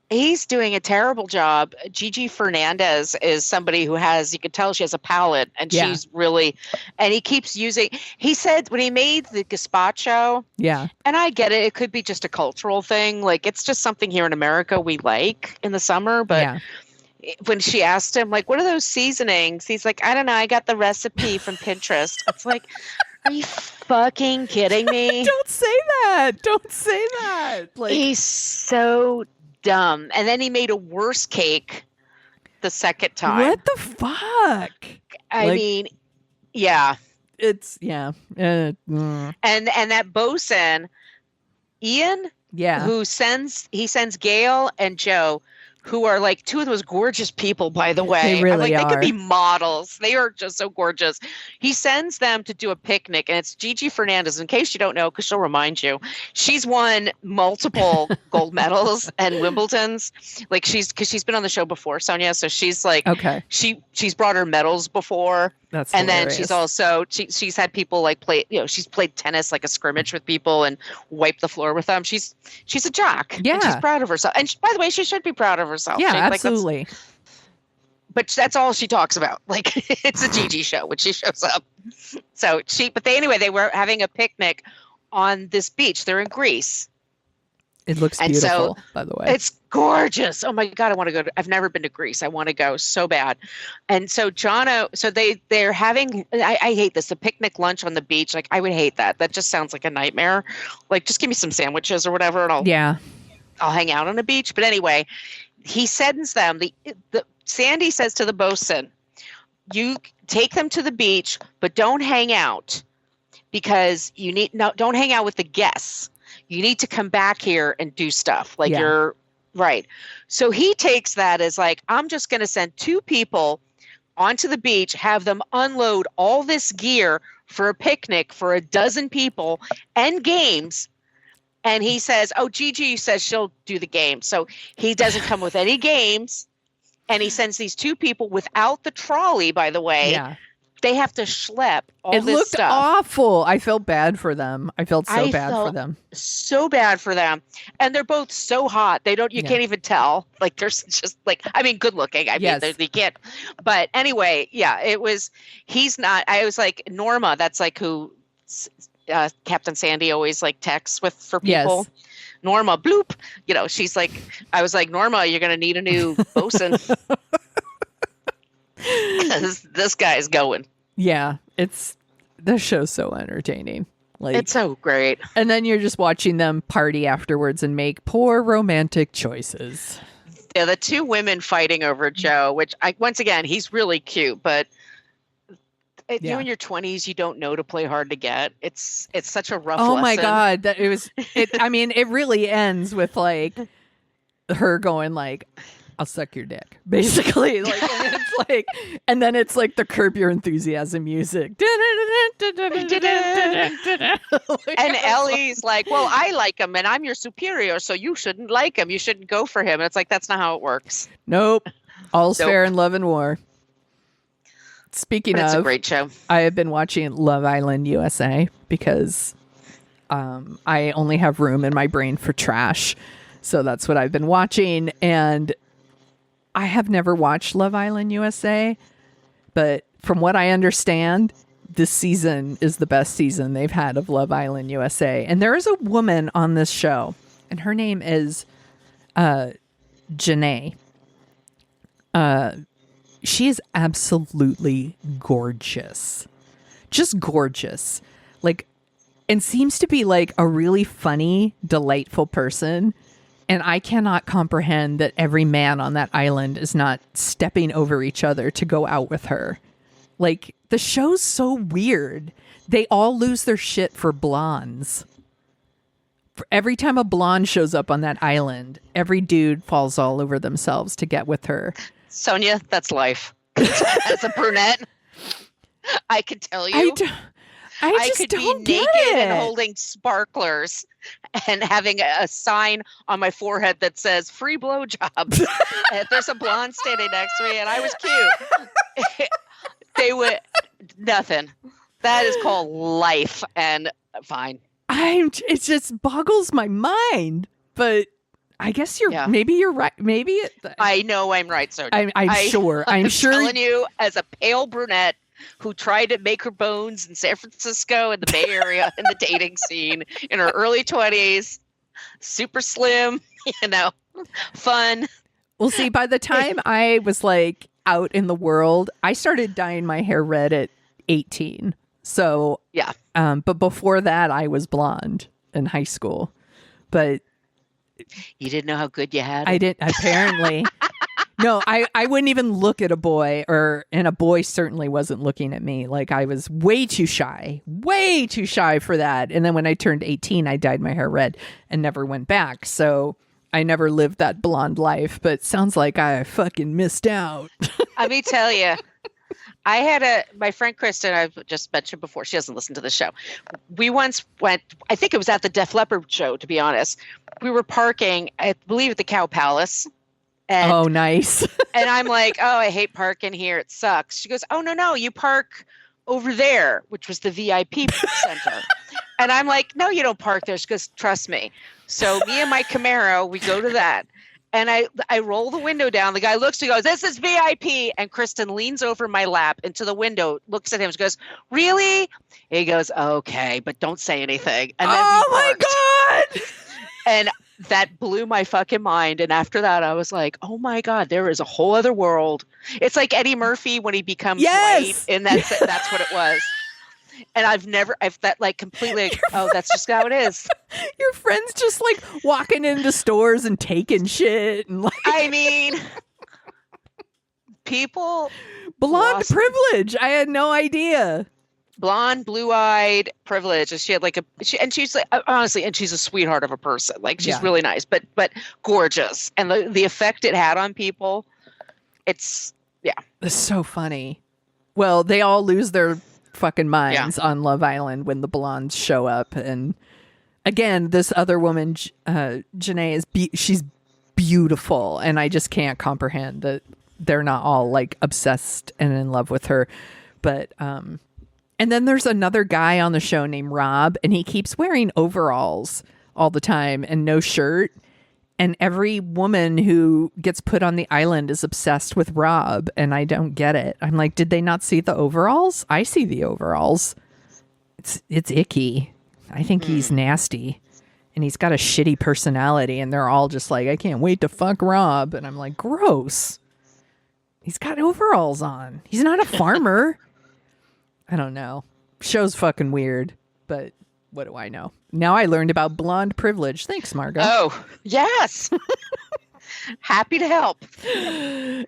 He's doing a terrible job. Gigi Fernandez is somebody who you can tell she has a palate, and she's really, and he keeps using, he said when he made the gazpacho, and I get it, it could be just a cultural thing. Like, it's just something here in America we like in the summer, but when she asked him, like, what are those seasonings? He's like, I don't know, I got the recipe from Pinterest. It's like, are you fucking kidding me? Don't say that. Like, he's so dumb. And then he mmade a worse cake the second time. What the fuck? I mean, yeah. It's And that bosun, Ian, who sends Gail and Joe, who are like two of those gorgeous people, by the way. They really are. They could are. be models. They are just so gorgeous. He sends them to do a picnic, and it's Gigi Fernandez. In case you don't know, because she'll remind you, she's won multiple gold medals and Wimbledons. Like because she's been on the show before, Sonia. So she's like, okay, she's brought her medals before. That's and hilarious. then she's also she's had people like play. She's played tennis, like a scrimmage with people, and wiped the floor with them. She's a jock. Yeah, and she's proud of herself. And by the way, she should be proud of herself. Yeah, absolutely. But that's all she talks about. Like, it's a Gigi show when she shows up. So they were having a picnic on this beach. They're in Greece. It looks beautiful, by the way. It's gorgeous. Oh my God, I want to go. I've never been to Greece. I want to go so bad. And so they're having, I hate this, a picnic lunch on the beach. Like, I would hate that. That just sounds like a nightmare. Like, just give me some sandwiches or whatever, and I'll hang out on the beach. But anyway, he sends them, Sandy says to the bosun, you take them to the beach, but don't hang out because don't hang out with the guests. You need to come back here and do stuff. Like Yeah. you're right. So he takes that as like, I'm just going to send 2 people onto the beach, have them unload all this gear for a picnic for 12 people and games. And he says, oh, Gigi says she'll do the game. So he doesn't come with any games. And he sends these 2 people without the trolley, by the way. Yeah. They have to schlep all It this looked stuff. awful. I felt bad for them. I felt so bad for them. So bad for them. And they're both so hot. You can't even tell. Like, there's just like, I mean, good looking. I mean, they can't. But anyway, yeah, he's not. I was like, Norma, that's like who Captain Sandy always like texts for people. Yes. Norma, bloop. She's like, I was like, Norma, you're going to need a new bosun. Because this guy's going. Yeah, the show's so entertaining. Like, it's so great. And then you're just watching them party afterwards and make poor romantic choices. Yeah, the 2 women fighting over Joe, which once again, he's really cute, but you in your 20s, you don't know to play hard to get. It's such a rough lesson. My God, I mean, it really ends with like her going like, I'll suck your dick, basically. Like, and then it's like the Curb Your Enthusiasm music. And Ellie's like, well, I like him and I'm your superior, so you shouldn't like him. You shouldn't go for him. And it's like, that's not how it works. Nope. All's fair in love and war. Speaking of, it's a great show. I have been watching Love Island USA because I only have room in my brain for trash. So that's what I've been watching. And I have never watched Love Island USA, but from what I understand, this season is the best season they've had of Love Island USA. And there is a woman on this show, and her name is Janae. She is absolutely gorgeous. Just gorgeous. Like, and seems to be like a really funny, delightful person. And I cannot comprehend that every man on that island is not stepping over each other to go out with her. Like, the show's so weird. They all lose their shit for blondes. Every time a blonde shows up on that island, every dude falls all over themselves to get with her. Sonia, that's life. As a brunette, I can tell you. I could be naked and holding sparklers and having a sign on my forehead that says free blowjob. If there's a blonde standing next to me and I was cute, they would nothing. That is called life, and fine. It just boggles my mind, but I guess maybe you're right. Maybe I know I'm right, sir. I'm sure. I'm telling you, as a pale brunette who tried to make her bones in San Francisco and the Bay Area in the dating scene in her early 20s, super slim, fun. Well, see, by the time I was like out in the world, I started dyeing my hair red at 18. So yeah. But before that, I was blonde in high school. But you didn't know how good you had it? I didn't, apparently. No, I wouldn't even look at a boy, and a boy certainly wasn't looking at me. Like, I was way too shy for that. And then when I turned 18, I dyed my hair red and never went back. So I never lived that blonde life, but sounds like I fucking missed out. Let me tell you, I had my friend Kristen, I've just mentioned before, she doesn't listen to the show. We once went, I think it was at the Def Leppard show, to be honest. We were parking, I believe, at the Cow Palace. And, oh, nice. And I'm like, oh, I hate parking here. It sucks. She goes, oh, no, you park over there, which was the VIP center. And I'm like, no, you don't park there. She goes, trust me. So me and my Camaro, we go to that. And I roll the window down. The guy looks and goes, this is VIP. And Kristen leans over my lap into the window, looks at him. She goes, really? He goes, okay, but don't say anything. And then my God. And that blew my fucking mind. And after that, I was like, oh my God, there is a whole other world. It's like Eddie Murphy when he becomes white. And that's what it was. And I've that like completely, that's just how it is. Your friend's just like walking into stores and taking shit. And like, I mean, people. Blonde privilege. I had no idea. blonde, blue-eyed, privileged. And she had like she's like, honestly, and she's a sweetheart of a person. Like she's really nice, but gorgeous. And the effect it had on people, it's so funny. Well, they all lose their fucking minds on Love Island when the blondes show up. And again, this other woman, Janae, she's beautiful, and I just can't comprehend that they're not all like obsessed and in love with her. But and then there's another guy on the show named Rob, and he keeps wearing overalls all the time and no shirt. And every woman who gets put on the island is obsessed with Rob, and I don't get it. I'm like, did they not see the overalls? I see the overalls. It's icky. I think he's nasty, and he's got a shitty personality, and they're all just like, I can't wait to fuck Rob. And I'm like, gross. He's got overalls on. He's not a farmer. I don't know. Show's fucking weird, but what do I know? Now I learned about blonde privilege. Thanks, Margo. Oh, yes. Happy to help.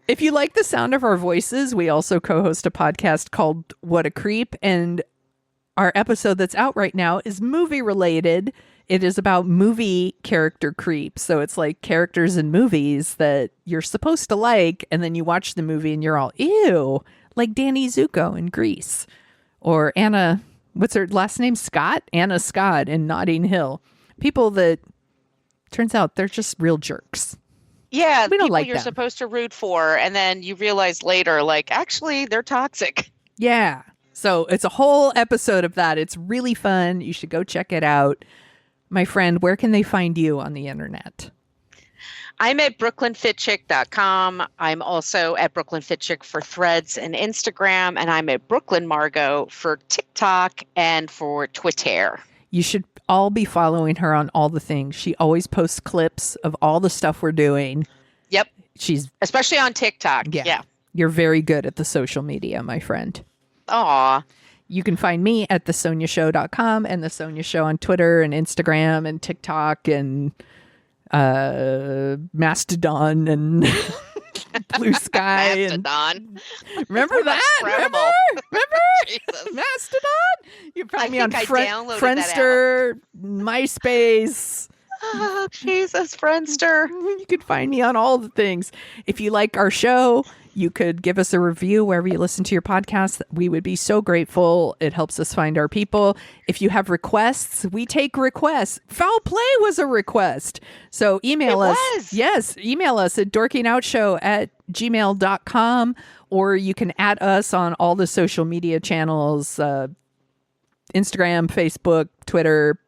If you like the sound of our voices, we also co-host a podcast called What a Creep, and our episode that's out right now is movie related. It is about movie character creep. So it's like characters in movies that you're supposed to like, and then you watch the movie and you're all, ew, like Danny Zuko in Grease, or Anna, what's her last name? Scott? Anna Scott in Notting Hill. People that turns out they're just real jerks. Yeah, we don't people like you're them. supposed to root for, and then you realize later, like, actually, they're toxic. Yeah. So it's a whole episode of that. It's really fun. You should go check it out. My friend, where can they find you on the internet? I'm at brooklynfitchick.com. I'm also at Brooklyn Fit Chick for Threads and Instagram, and I'm at Brooklyn Margot for TikTok and for Twitter. You should all be following her on all the things. She always posts clips of all the stuff we're doing. Yep. She's especially on TikTok. Yeah. You're very good at the social media, my friend. Aw. You can find me at thesoniashow.com and The Sonia Show on Twitter and Instagram and TikTok and Mastodon and Blue Sky. Mastodon. Remember that? Incredible. Remember? Jesus. Mastodon? You can find me on downloaded Friendster, MySpace. Oh, Jesus, Friendster. You could find me on all the things. If you like our show, you could give us a review wherever you listen to your podcast. We would be so grateful. It helps us find our people. If you have requests, we take requests. Foul Play was a request. So email us. Yes, email us at dorkinoutshow@gmail.com, or you can add us on all the social media channels, Instagram, Facebook, Twitter,